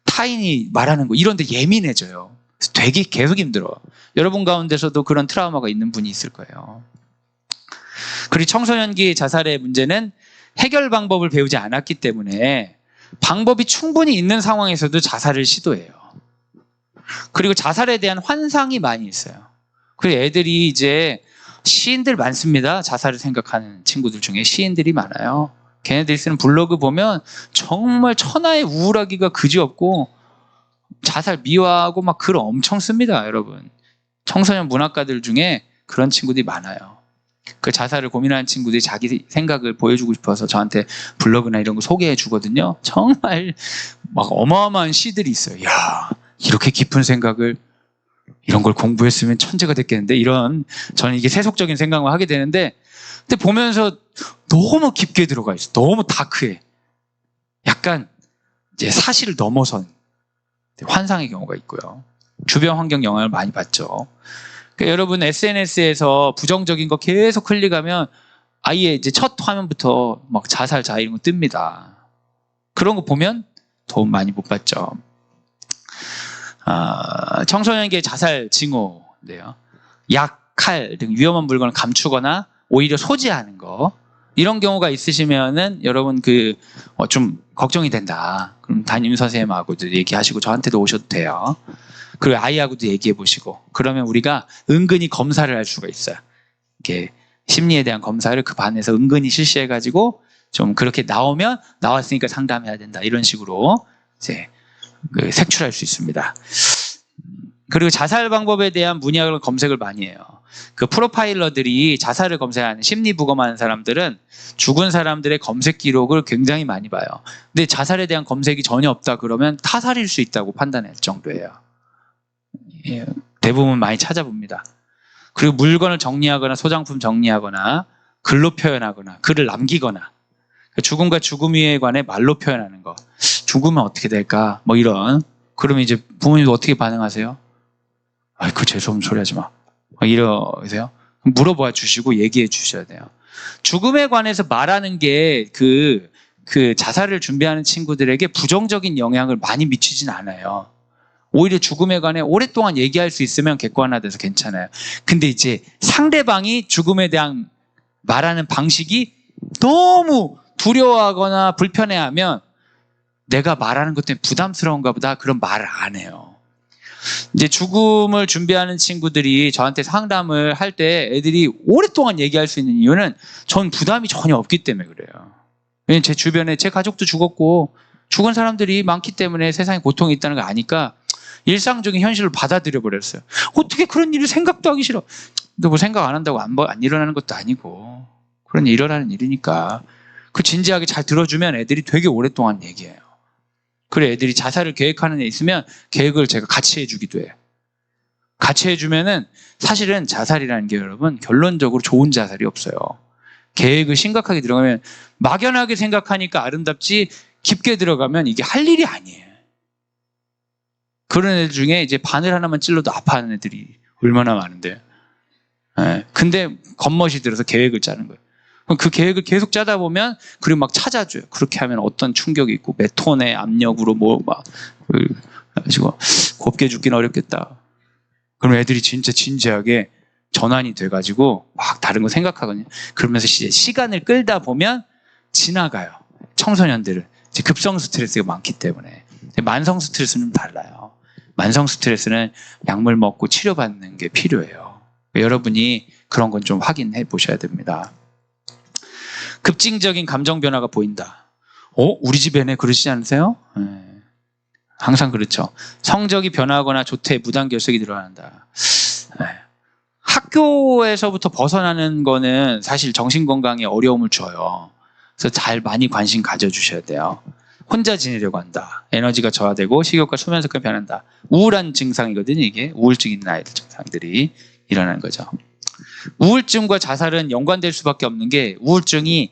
타인이 말하는 거 이런 데 예민해져요. 되게 계속 힘들어요. 여러분 가운데서도 그런 트라우마가 있는 분이 있을 거예요. 그리고 청소년기 자살의 문제는 해결 방법을 배우지 않았기 때문에 방법이 충분히 있는 상황에서도 자살을 시도해요. 그리고 자살에 대한 환상이 많이 있어요. 그리고 애들이 이제 시인들 많습니다. 자살을 생각하는 친구들 중에 시인들이 많아요. 걔네들이 쓰는 블로그 보면 정말 천하의 우울하기가 그지없고 자살 미화하고 막 글 엄청 씁니다, 여러분. 청소년 문학가들 중에 그런 친구들이 많아요. 그 자살을 고민하는 친구들이 자기 생각을 보여주고 싶어서 저한테 블로그나 이런 거 소개해 주거든요. 정말 막 어마어마한 시들이 있어요. 야, 이렇게 깊은 생각을 이런 걸 공부했으면 천재가 됐겠는데 이런 저는 이게 세속적인 생각을 하게 되는데 근데 보면서 너무 깊게 들어가 있어. 너무 다크해. 약간 이제 사실을 넘어선 환상의 경우가 있고요. 주변 환경 영향을 많이 받죠. 그러니까 여러분 SNS에서 부정적인 거 계속 클릭하면 아예 이제 첫 화면부터 막 자살 자 이런 거 뜹니다. 그런 거 보면 도움 많이 못 받죠. 청소년기의 자살 징후인데요. 약, 칼 등 위험한 물건을 감추거나 오히려 소지하는 거 이런 경우가 있으시면은 여러분 좀 걱정이 된다. 그럼 담임 선생님하고도 얘기하시고 저한테도 오셔도 돼요. 그리고 아이하고도 얘기해 보시고 그러면 우리가 은근히 검사를 할 수가 있어요. 이렇게 심리에 대한 검사를 그 반에서 은근히 실시해 가지고 좀 그렇게 나왔으니까 상담해야 된다 이런 식으로 이제 색출할 수 있습니다. 그리고 자살 방법에 대한 문의학을 검색을 많이 해요. 그 프로파일러들이 자살을 검색하는 심리 부검하는 사람들은 죽은 사람들의 검색 기록을 굉장히 많이 봐요. 근데 자살에 대한 검색이 전혀 없다 그러면 타살일 수 있다고 판단할 정도예요. 예, 대부분 많이 찾아봅니다. 그리고 물건을 정리하거나 소장품 정리하거나 글로 표현하거나 글을 남기거나 죽음과 죽음 위에 관해 말로 표현하는 거. 죽으면 어떻게 될까? 뭐 이런. 그러면 이제 부모님도 어떻게 반응하세요? 아이고 재수없는 소리 하지 마. 이러세요? 물어봐 주시고 얘기해 주셔야 돼요. 죽음에 관해서 말하는 게 그 자살을 준비하는 친구들에게 부정적인 영향을 많이 미치진 않아요. 오히려 죽음에 관해 오랫동안 얘기할 수 있으면 객관화돼서 괜찮아요. 근데 이제 상대방이 죽음에 대한 말하는 방식이 너무 두려워하거나 불편해하면 내가 말하는 것 때문에 부담스러운가 보다 그런 말을 안 해요. 이제 죽음을 준비하는 친구들이 저한테 상담을 할 때 애들이 오랫동안 얘기할 수 있는 이유는 전 부담이 전혀 없기 때문에 그래요. 왜냐면 제 주변에 제 가족도 죽었고 죽은 사람들이 많기 때문에 세상에 고통이 있다는 걸 아니까 일상적인 현실을 받아들여 버렸어요. 어떻게 그런 일을 생각도 하기 싫어. 근데 뭐 생각 안 한다고 안 일어나는 것도 아니고 그런 일이 일어나는 일이니까 그 진지하게 잘 들어주면 애들이 되게 오랫동안 얘기해요. 그래 애들이 자살을 계획하는 애 있으면 계획을 제가 같이 해주기도 해요. 같이 해주면은 사실은 자살이라는 게 여러분 결론적으로 좋은 자살이 없어요. 계획을 심각하게 들어가면 막연하게 생각하니까 아름답지 깊게 들어가면 이게 할 일이 아니에요. 그런 애들 중에 이제 바늘 하나만 찔러도 아파하는 애들이 얼마나 많은데. 근데 겉멋이 들어서 계획을 짜는 거예요. 그럼 그 계획을 계속 짜다 보면 그리고 막 찾아줘요. 그렇게 하면 어떤 충격이 있고 몇 톤의 압력으로 가지고 곱게 죽긴 어렵겠다. 그럼 애들이 진짜 진지하게 전환이 돼가지고 막 다른 거 생각하거든요. 그러면서 시간을 끌다 보면 지나가요. 청소년들은 이제 급성 스트레스가 많기 때문에. 만성 스트레스는 좀 달라요. 만성 스트레스는 약물 먹고 치료받는 게 필요해요. 여러분이 그런 건 좀 확인해 보셔야 됩니다. 급진적인 감정 변화가 보인다. 우리 집 애네 그러시지 않으세요? 항상 그렇죠. 성적이 변화하거나 조퇴, 무단결석이 늘어난다. 학교에서부터 벗어나는 거는 사실 정신건강에 어려움을 줘요. 그래서 많이 관심 가져주셔야 돼요. 혼자 지내려고 한다. 에너지가 저하되고 식욕과 수면 습관이 변한다. 우울한 증상이거든요. 이게 우울증 있는 아이들 증상들이 일어나는 거죠. 우울증과 자살은 연관될 수밖에 없는 게 우울증이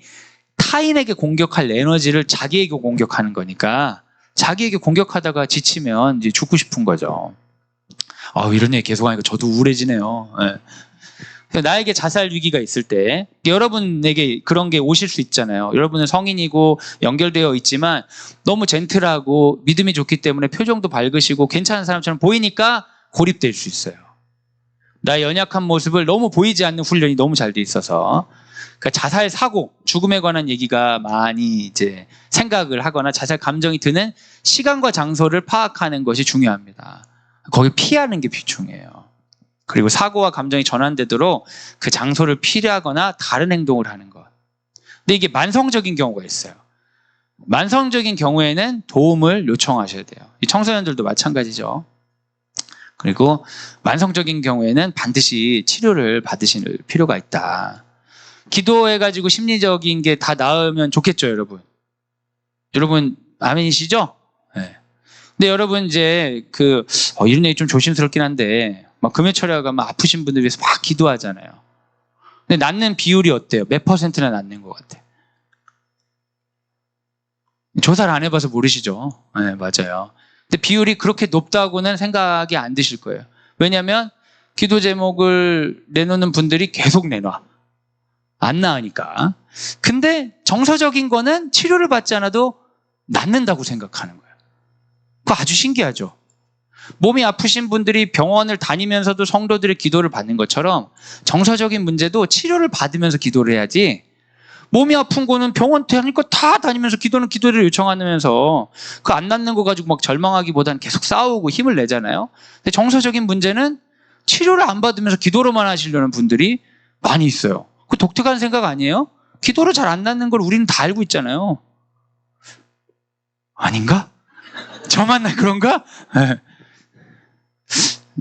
타인에게 공격할 에너지를 자기에게 공격하는 거니까 자기에게 공격하다가 지치면 이제 죽고 싶은 거죠. 이런 얘기 계속하니까 저도 우울해지네요. 나에게 자살 위기가 있을 때 여러분에게 그런 게 오실 수 있잖아요. 여러분은 성인이고 연결되어 있지만 너무 젠틀하고 믿음이 좋기 때문에 표정도 밝으시고 괜찮은 사람처럼 보이니까 고립될 수 있어요. 나의 연약한 모습을 너무 보이지 않는 훈련이 너무 잘 돼 있어서 그러니까 자살 사고, 죽음에 관한 얘기가 많이 이제 생각을 하거나 자살 감정이 드는 시간과 장소를 파악하는 것이 중요합니다. 거기 피하는 게 중요해요. 그리고 사고와 감정이 전환되도록 그 장소를 피하거나 다른 행동을 하는 것. 근데 이게 만성적인 경우가 있어요. 만성적인 경우에는 도움을 요청하셔야 돼요. 이 청소년들도 마찬가지죠. 그리고 만성적인 경우에는 반드시 치료를 받으실 필요가 있다. 기도해가지고 심리적인 게 다 나으면 좋겠죠, 여러분. 여러분 아멘이시죠? 네. 근데 여러분 이제 이런 얘기 좀 조심스럽긴 한데 막 금요철에 가면 아프신 분들 위해서 막 기도하잖아요. 근데 낫는 비율이 어때요? 몇 퍼센트나 낫는 것 같아요? 조사를 안 해봐서 모르시죠? 네, 맞아요. 근데 비율이 그렇게 높다고는 생각이 안 드실 거예요. 왜냐하면 기도 제목을 내놓는 분들이 계속 내놔. 안 나으니까. 근데 정서적인 거는 치료를 받지 않아도 낫는다고 생각하는 거예요. 그거 아주 신기하죠. 몸이 아프신 분들이 병원을 다니면서도 성도들의 기도를 받는 것처럼 정서적인 문제도 치료를 받으면서 기도를 해야지 몸이 아픈 거는 병원 다니까 다 다니면서 기도를 요청하면서 그 안 낫는 거 가지고 막 절망하기보다는 계속 싸우고 힘을 내잖아요. 근데 정서적인 문제는 치료를 안 받으면서 기도로만 하시려는 분들이 많이 있어요. 그 독특한 생각 아니에요? 기도로 잘 안 낫는 걸 우리는 다 알고 있잖아요. 아닌가? 저만 그런가?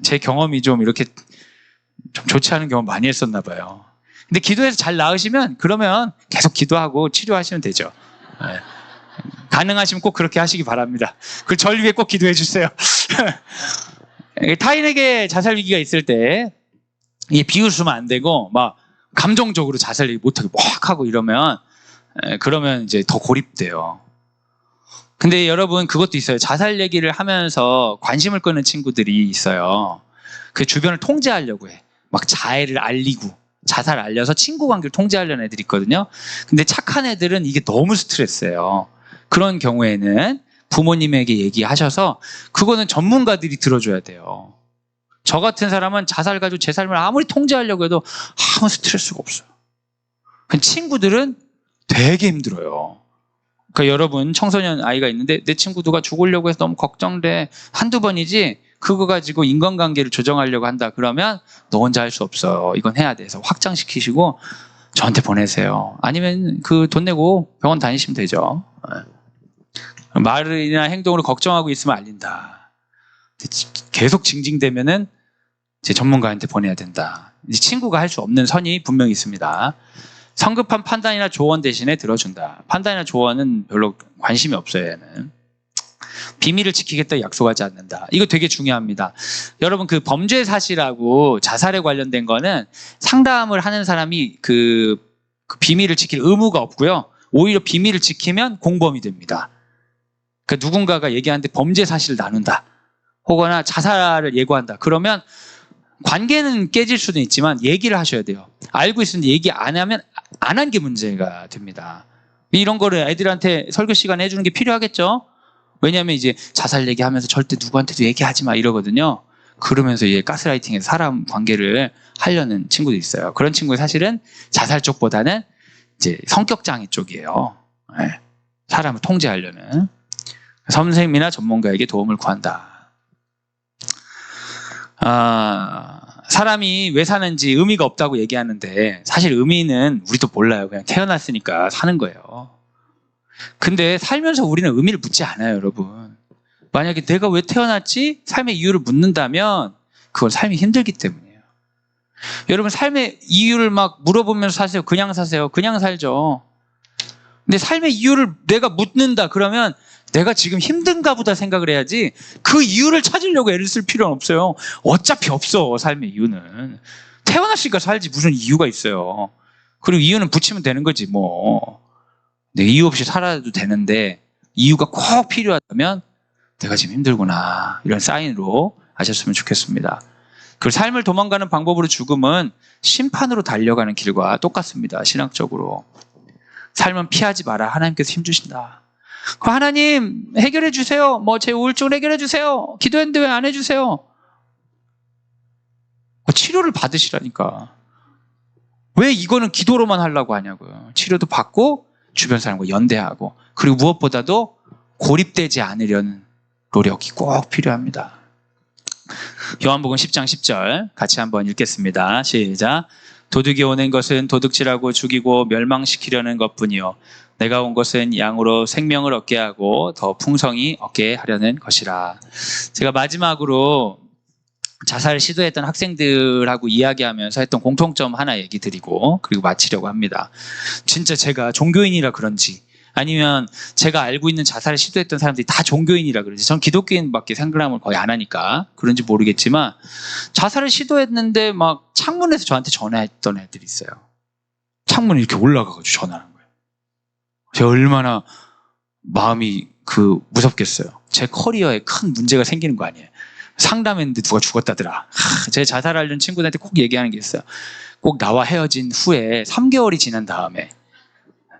제 경험이 좀 이렇게 좀 좋지 않은 경험 많이 했었나 봐요. 근데 기도해서 잘 나으시면 그러면 계속 기도하고 치료하시면 되죠. 가능하시면 꼭 그렇게 하시기 바랍니다. 그 절 위해 꼭 기도해 주세요. 타인에게 자살 위기가 있을 때 이게 비웃으면 안 되고 막 감정적으로 자살 얘기 못하게 막 하고 이러면 그러면 이제 더 고립돼요. 근데 여러분 그것도 있어요. 자살 얘기를 하면서 관심을 끄는 친구들이 있어요. 그 주변을 통제하려고 해. 막 자해를 알리고 자살을 알려서 친구 관계를 통제하려는 애들이 있거든요. 근데 착한 애들은 이게 너무 스트레스예요. 그런 경우에는 부모님에게 얘기하셔서 그거는 전문가들이 들어줘야 돼요. 저 같은 사람은 자살 가지고 제 삶을 아무리 통제하려고 해도 아무 스트레스가 없어요. 친구들은 되게 힘들어요. 그러니까 여러분 청소년 아이가 있는데 내 친구 누가 죽으려고 해서 너무 걱정돼. 한두 번이지 그거 가지고 인간관계를 조정하려고 한다. 그러면 너 혼자 할 수 없어요. 이건 해야 돼서 확장시키시고 저한테 보내세요. 아니면 그 돈 내고 병원 다니시면 되죠. 말이나 행동으로 걱정하고 있으면 알린다. 계속 징징대면은 제 전문가한테 보내야 된다. 친구가 할 수 없는 선이 분명히 있습니다. 성급한 판단이나 조언 대신에 들어준다. 판단이나 조언은 별로 관심이 없어요, 얘는. 비밀을 지키겠다 약속하지 않는다. 이거 되게 중요합니다. 여러분 그 범죄 사실하고 자살에 관련된 거는 상담을 하는 사람이 그 비밀을 지킬 의무가 없고요. 오히려 비밀을 지키면 공범이 됩니다. 그러니까 누군가가 얘기하는데 범죄 사실을 나눈다. 혹은 자살을 예고한다. 그러면 관계는 깨질 수도 있지만 얘기를 하셔야 돼요. 알고 있었는데 얘기 안 하면 안 한 게 문제가 됩니다. 이런 거를 애들한테 설교 시간에 해주는 게 필요하겠죠? 왜냐하면 이제 자살 얘기하면서 절대 누구한테도 얘기하지 마 이러거든요. 그러면서 이제 가스라이팅에서 사람 관계를 하려는 친구도 있어요. 그런 친구는 사실은 자살 쪽보다는 이제 성격 장애 쪽이에요. 네. 사람을 통제하려는. 선생님이나 전문가에게 도움을 구한다. 사람이 왜 사는지 의미가 없다고 얘기하는데 사실 의미는 우리도 몰라요. 그냥 태어났으니까 사는 거예요. 근데 살면서 우리는 의미를 묻지 않아요, 여러분. 만약에 내가 왜 태어났지? 삶의 이유를 묻는다면 그건 삶이 힘들기 때문이에요. 여러분 삶의 이유를 막 물어보면서 사세요. 그냥 사세요. 그냥 살죠. 근데 삶의 이유를 내가 묻는다 그러면 내가 지금 힘든가 보다 생각을 해야지 그 이유를 찾으려고 애를 쓸 필요는 없어요. 어차피 없어, 삶의 이유는. 태어났으니까 살지 무슨 이유가 있어요. 그리고 이유는 붙이면 되는 거지 뭐. 내 이유 없이 살아도 되는데 이유가 꼭 필요하다면 내가 지금 힘들구나 이런 사인으로 아셨으면 좋겠습니다. 그 삶을 도망가는 방법으로 죽음은 심판으로 달려가는 길과 똑같습니다. 신학적으로. 삶은 피하지 마라. 하나님께서 힘주신다. 하나님 해결해 주세요. 뭐 제 우울증을 해결해 주세요. 기도했는데 왜 안 해주세요? 치료를 받으시라니까. 왜 이거는 기도로만 하려고 하냐고요. 치료도 받고 주변 사람과 연대하고 그리고 무엇보다도 고립되지 않으려는 노력이 꼭 필요합니다. 요한복음 10장 10절 같이 한번 읽겠습니다. 시작. 도둑이 오는 것은 도둑질하고 죽이고 멸망시키려는 것뿐이요 내가 온 것은 양으로 생명을 얻게 하고 더 풍성히 얻게 하려는 것이라. 제가 마지막으로 자살을 시도했던 학생들하고 이야기하면서 했던 공통점 하나 얘기 드리고 그리고 마치려고 합니다. 진짜 제가 종교인이라 그런지 아니면 제가 알고 있는 자살을 시도했던 사람들이 다 종교인이라 그런지 전 기독교인밖에 생각을 거의 안 하니까 그런지 모르겠지만 자살을 시도했는데 막 창문에서 저한테 전화했던 애들이 있어요. 창문에 이렇게 올라가가지고 전화하는 거예요. 제가 얼마나 마음이 무섭겠어요. 제 커리어에 큰 문제가 생기는 거 아니에요. 상담했는데 누가 죽었다더라. 제 자살하려는 친구들한테 꼭 얘기하는 게 있어요. 꼭 나와 헤어진 후에 3개월이 지난 다음에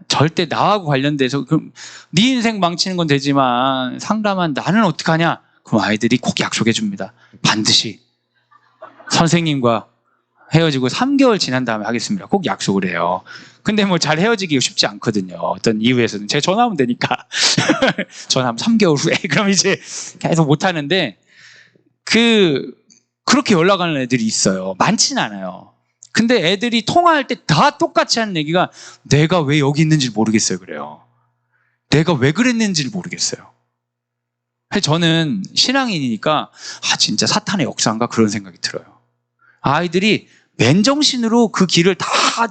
절대 나하고 관련돼서 그럼 네 인생 망치는 건 되지만 상담한 나는 어떡하냐? 그럼 아이들이 꼭 약속해 줍니다. 반드시 선생님과 헤어지고 3개월 지난 다음에 하겠습니다. 꼭 약속을 해요. 근데 뭐 잘 헤어지기가 쉽지 않거든요. 어떤 이유에서는. 제가 전화하면 되니까. 전화하면 3개월 후에. 그럼 이제 계속 못 하는데 그렇게 연락하는 애들이 있어요. 많진 않아요. 근데 애들이 통화할 때 다 똑같이 하는 얘기가 내가 왜 여기 있는지 모르겠어요. 그래요. 내가 왜 그랬는지를 모르겠어요. 저는 신앙인이니까 진짜 사탄의 역사인가 그런 생각이 들어요. 아이들이 맨정신으로 그 길을 다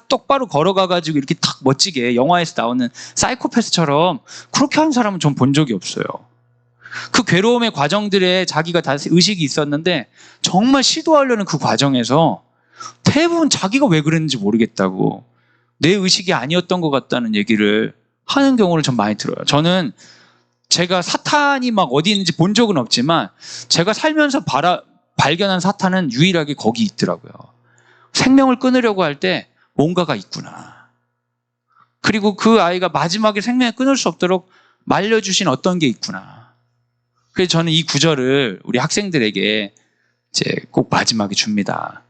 똑바로 걸어가가지고 이렇게 탁 멋지게 영화에서 나오는 사이코패스처럼 그렇게 하는 사람은 전 본 적이 없어요. 그 괴로움의 과정들에 자기가 다 의식이 있었는데 정말 시도하려는 그 과정에서 대부분 자기가 왜 그랬는지 모르겠다고 내 의식이 아니었던 것 같다는 얘기를 하는 경우를 전 많이 들어요. 저는 제가 사탄이 막 어디 있는지 본 적은 없지만 제가 살면서 발견한 사탄은 유일하게 거기 있더라고요. 생명을 끊으려고 할 때 뭔가가 있구나. 그리고 그 아이가 마지막에 생명을 끊을 수 없도록 말려주신 어떤 게 있구나. 그래서 저는 이 구절을 우리 학생들에게 이제 꼭 마지막에 줍니다.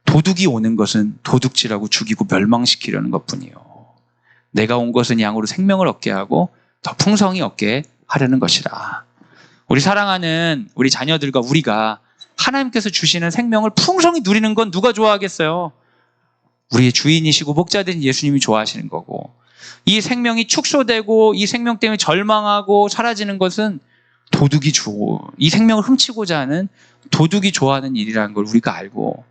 도둑이 오는 것은 도둑질하고 죽이고 멸망시키려는 것뿐이요. 내가 온 것은 양으로 생명을 얻게 하고 더 풍성히 얻게 하려는 것이라. 우리 사랑하는 우리 자녀들과 우리가 하나님께서 주시는 생명을 풍성히 누리는 건 누가 좋아하겠어요? 우리의 주인이시고 목자된 예수님이 좋아하시는 거고 이 생명이 축소되고 이 생명 때문에 절망하고 사라지는 것은 이 생명을 훔치고자 하는 도둑이 좋아하는 일이라는 걸 우리가 알고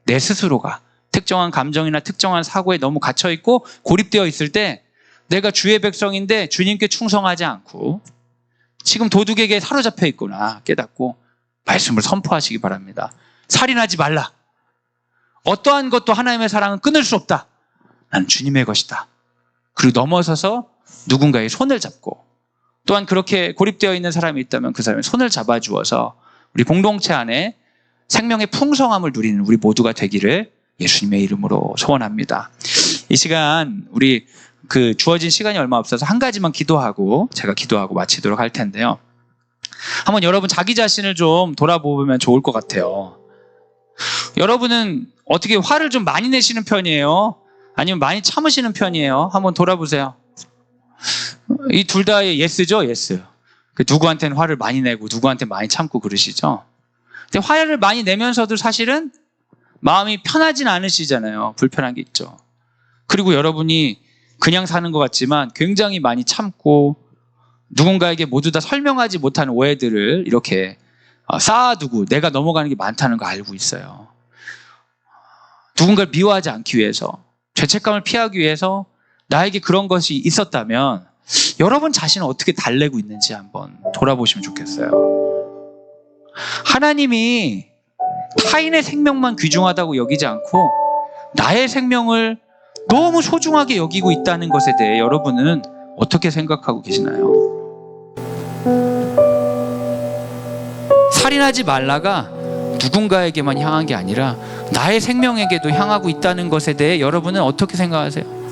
내 스스로가 특정한 감정이나 특정한 사고에 너무 갇혀있고 고립되어 있을 때 내가 주의 백성인데 주님께 충성하지 않고 지금 도둑에게 사로잡혀 있구나 깨닫고 말씀을 선포하시기 바랍니다. 살인하지 말라. 어떠한 것도 하나님의 사랑은 끊을 수 없다. 난 주님의 것이다. 그리고 넘어서서 누군가의 손을 잡고, 또한 그렇게 고립되어 있는 사람이 있다면 그 사람의 손을 잡아주어서 우리 공동체 안에 생명의 풍성함을 누리는 우리 모두가 되기를 예수님의 이름으로 소원합니다. 이 시간 우리 주어진 시간이 얼마 없어서 한 가지만 기도하고 제가 기도하고 마치도록 할 텐데요. 한번 여러분 자기 자신을 좀 돌아보면 좋을 것 같아요. 여러분은 어떻게 화를 좀 많이 내시는 편이에요? 아니면 많이 참으시는 편이에요? 한번 돌아보세요. 이 둘 다의 예스죠? 예스. 누구한테는 화를 많이 내고 누구한테 많이 참고 그러시죠? 근데 화를 많이 내면서도 사실은 마음이 편하진 않으시잖아요. 불편한 게 있죠. 그리고 여러분이 그냥 사는 것 같지만 굉장히 많이 참고 누군가에게 모두 다 설명하지 못한 오해들을 이렇게 쌓아두고 내가 넘어가는 게 많다는 거 알고 있어요. 누군가를 미워하지 않기 위해서, 죄책감을 피하기 위해서 나에게 그런 것이 있었다면 여러분 자신을 어떻게 달래고 있는지 한번 돌아보시면 좋겠어요. 하나님이 타인의 생명만 귀중하다고 여기지 않고 나의 생명을 너무 소중하게 여기고 있다는 것에 대해 여러분은 어떻게 생각하고 계시나요? 살인하지 말라가 누군가에게만 향한 게 아니라 나의 생명에게도 향하고 있다는 것에 대해 여러분은 어떻게 생각하세요?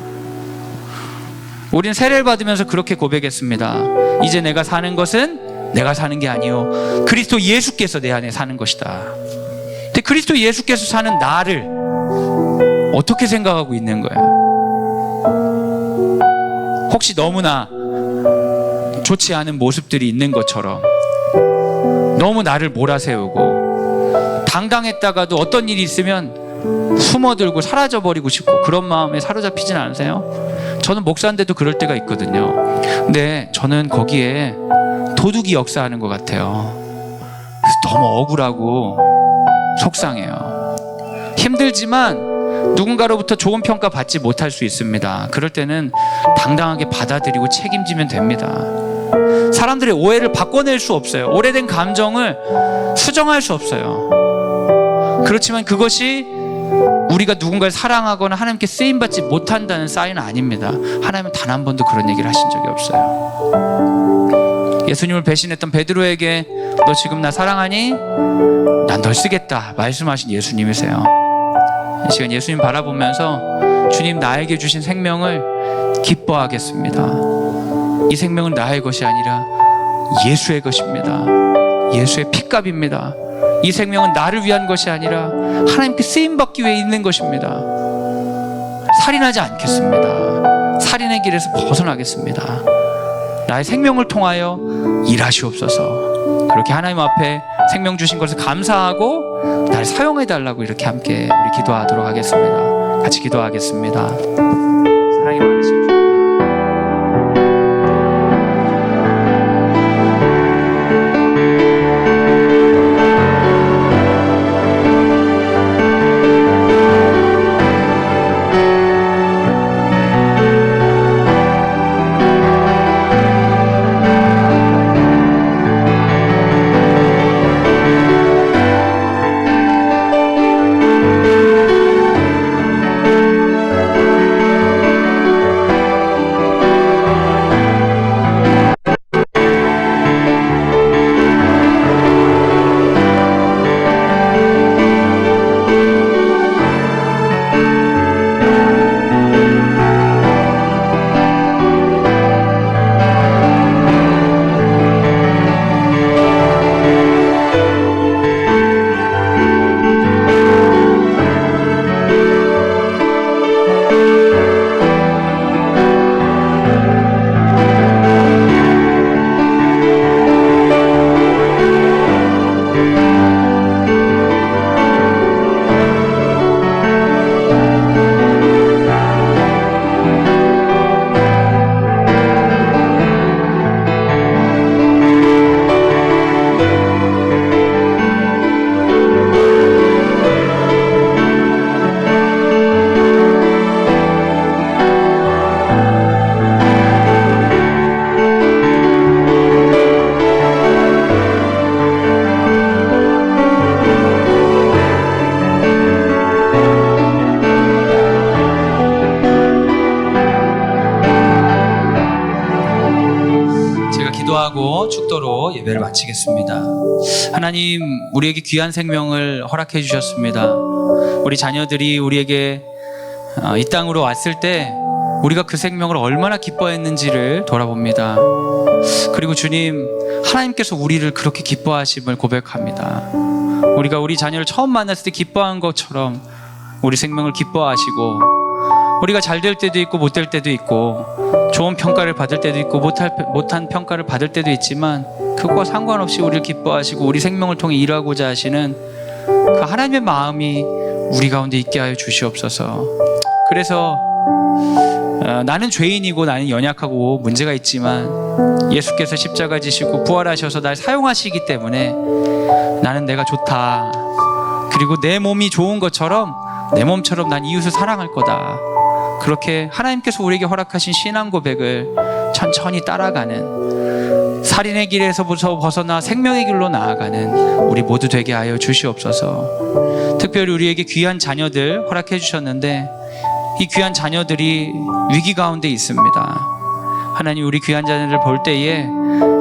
우리는 세례를 받으면서 그렇게 고백했습니다. 이제 내가 사는 것은 내가 사는 게 아니요 그리스도 예수께서 내 안에 사는 것이다. 근데 그리스도 예수께서 사는 나를 어떻게 생각하고 있는 거예요? 혹시 너무나 좋지 않은 모습들이 있는 것처럼 너무 나를 몰아세우고 당당했다가도 어떤 일이 있으면 숨어들고 사라져버리고 싶고 그런 마음에 사로잡히진 않으세요? 저는 목사인데도 그럴 때가 있거든요. 근데 저는 거기에 도둑이 역사하는 것 같아요. 너무 억울하고 속상해요. 힘들지만 누군가로부터 좋은 평가 받지 못할 수 있습니다. 그럴 때는 당당하게 받아들이고 책임지면 됩니다. 사람들의 오해를 바꿔낼 수 없어요. 오래된 감정을 수정할 수 없어요. 그렇지만 그것이 우리가 누군가를 사랑하거나 하나님께 쓰임받지 못한다는 사인은 아닙니다. 하나님은 단 한 번도 그런 얘기를 하신 적이 없어요. 예수님을 배신했던 베드로에게 너 지금 나 사랑하니? 난 널 쓰겠다 말씀하신 예수님이세요. 이 시간 예수님 바라보면서 주님 나에게 주신 생명을 기뻐하겠습니다. 이 생명은 나의 것이 아니라 예수의 것입니다. 예수의 핏값입니다. 이 생명은 나를 위한 것이 아니라 하나님께 쓰임받기 위해 있는 것입니다. 살인하지 않겠습니다. 살인의 길에서 벗어나겠습니다. 나의 생명을 통하여 일하시옵소서. 그렇게 하나님 앞에 생명 주신 것을 감사하고 날 사용해달라고 이렇게 함께 우리 기도하도록 하겠습니다. 같이 기도하겠습니다. 사랑이 많으신 주 기도하고 축도로 예배를 마치겠습니다. 하나님, 우리에게 귀한 생명을 허락해 주셨습니다. 우리 자녀들이 우리에게 이 땅으로 왔을 때 우리가 그 생명을 얼마나 기뻐했는지를 돌아봅니다. 그리고 주님, 하나님께서 우리를 그렇게 기뻐하심을 고백합니다. 우리가 우리 자녀를 처음 만났을 때 기뻐한 것처럼 우리 생명을 기뻐하시고, 우리가 잘 될 때도 있고 못 될 때도 있고, 좋은 평가를 받을 때도 있고 못한 평가를 받을 때도 있지만, 그거와 상관없이 우리를 기뻐하시고 우리 생명을 통해 일하고자 하시는 그 하나님의 마음이 우리 가운데 있게 하여 주시옵소서. 그래서 나는 죄인이고 나는 연약하고 문제가 있지만 예수께서 십자가 지시고 부활하셔서 날 사용하시기 때문에 나는 내가 좋다, 그리고 내 몸이 좋은 것처럼 내 몸처럼 난 이웃을 사랑할 거다, 그렇게 하나님께서 우리에게 허락하신 신앙 고백을 천천히 따라가는, 살인의 길에서 벗어나 생명의 길로 나아가는 우리 모두 되게 하여 주시옵소서. 특별히 우리에게 귀한 자녀들 허락해 주셨는데 이 귀한 자녀들이 위기 가운데 있습니다. 하나님, 우리 귀한 자녀들 볼 때에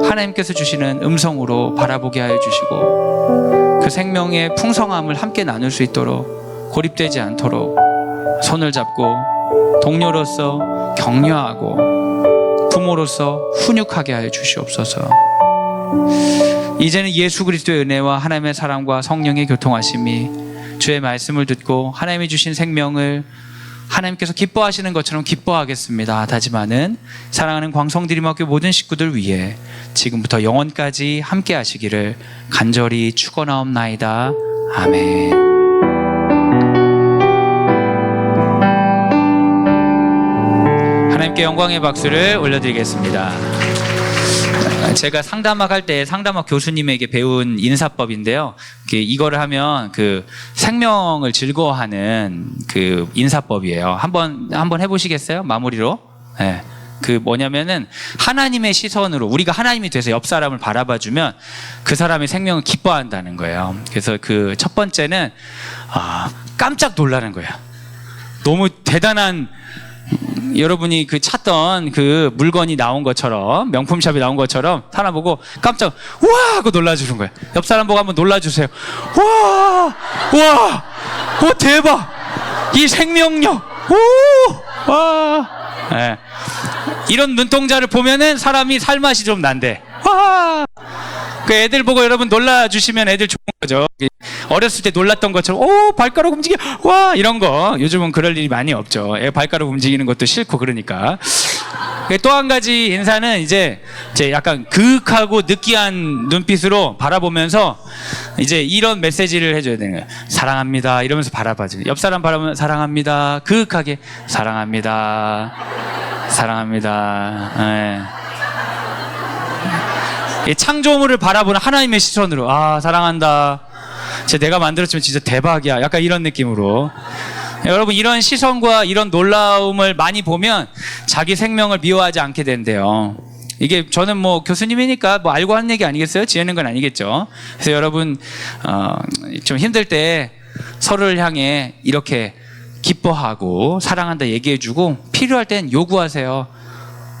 하나님께서 주시는 음성으로 바라보게 하여 주시고, 그 생명의 풍성함을 함께 나눌 수 있도록, 고립되지 않도록 손을 잡고 동료로서 격려하고 부모로서 훈육하게 하여 주시옵소서. 이제는 예수 그리스도의 은혜와 하나님의 사랑과 성령의 교통하심이 주의 말씀을 듣고 하나님이 주신 생명을 하나님께서 기뻐하시는 것처럼 기뻐하겠습니다 다짐하는 사랑하는 광성드림학교 모든 식구들 위해 지금부터 영원까지 함께 하시기를 간절히 축원하옵나이다. 아멘. 하나님께 영광의 박수를 올려드리겠습니다. 제가 상담학 할 때 상담학 교수님에게 배운 인사법인데요. 이거를 하면 그 생명을 즐거워하는 그 인사법이에요. 한번 해보시겠어요? 마무리로. 네. 그 뭐냐면은 하나님의 시선으로 우리가 하나님이 돼서 옆 사람을 바라봐주면 그 사람의 생명을 기뻐한다는 거예요. 그래서 그 첫 번째는 깜짝 놀라는 거예요. 너무 대단한, 여러분이 그 찾던 그 물건이 나온 것처럼, 명품샵이 나온 것처럼 사람 보고 깜짝 우와 하고 놀라주는 거예요. 옆 사람 보고 한번 놀라주세요. 와, 대박, 이 생명력, 와. 네. 이런 눈동자를 보면은 사람이 살맛이 좀 난대. 와. 그 애들 보고 여러분 놀라주시면 애들 좋은 거죠. 어렸을 때 놀랐던 것처럼 발가락 움직여, 와, 이런 거 요즘은 그럴 일이 많이 없죠. 애 발가락 움직이는 것도 싫고. 그러니까 또 한 가지 인사는 이제 약간 그윽하고 느끼한 눈빛으로 바라보면서 이제 이런 메시지를 해줘야 되는 거예요. 사랑합니다 이러면서 바라봐줘. 옆 사람 바라보면 사랑합니다, 그윽하게 사랑합니다. 네. 창조물을 바라보는 하나님의 시선으로 사랑한다, 내가 만들었지만 진짜 대박이야, 약간 이런 느낌으로. 여러분, 이런 시선과 이런 놀라움을 많이 보면 자기 생명을 미워하지 않게 된대요. 이게 저는 뭐 교수님이니까 뭐 알고 하는 얘기 아니겠어요? 지어낸 건 아니겠죠. 그래서 여러분 좀 힘들 때 서로를 향해 이렇게 기뻐하고 사랑한다 얘기해주고, 필요할 땐 요구하세요.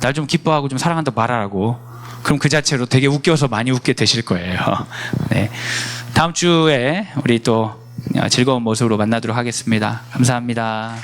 날 좀 기뻐하고 좀 사랑한다 말하라고. 그럼 그 자체로 되게 웃겨서 많이 웃게 되실 거예요. 네. 다음 주에 우리 또 즐거운 모습으로 만나도록 하겠습니다. 감사합니다.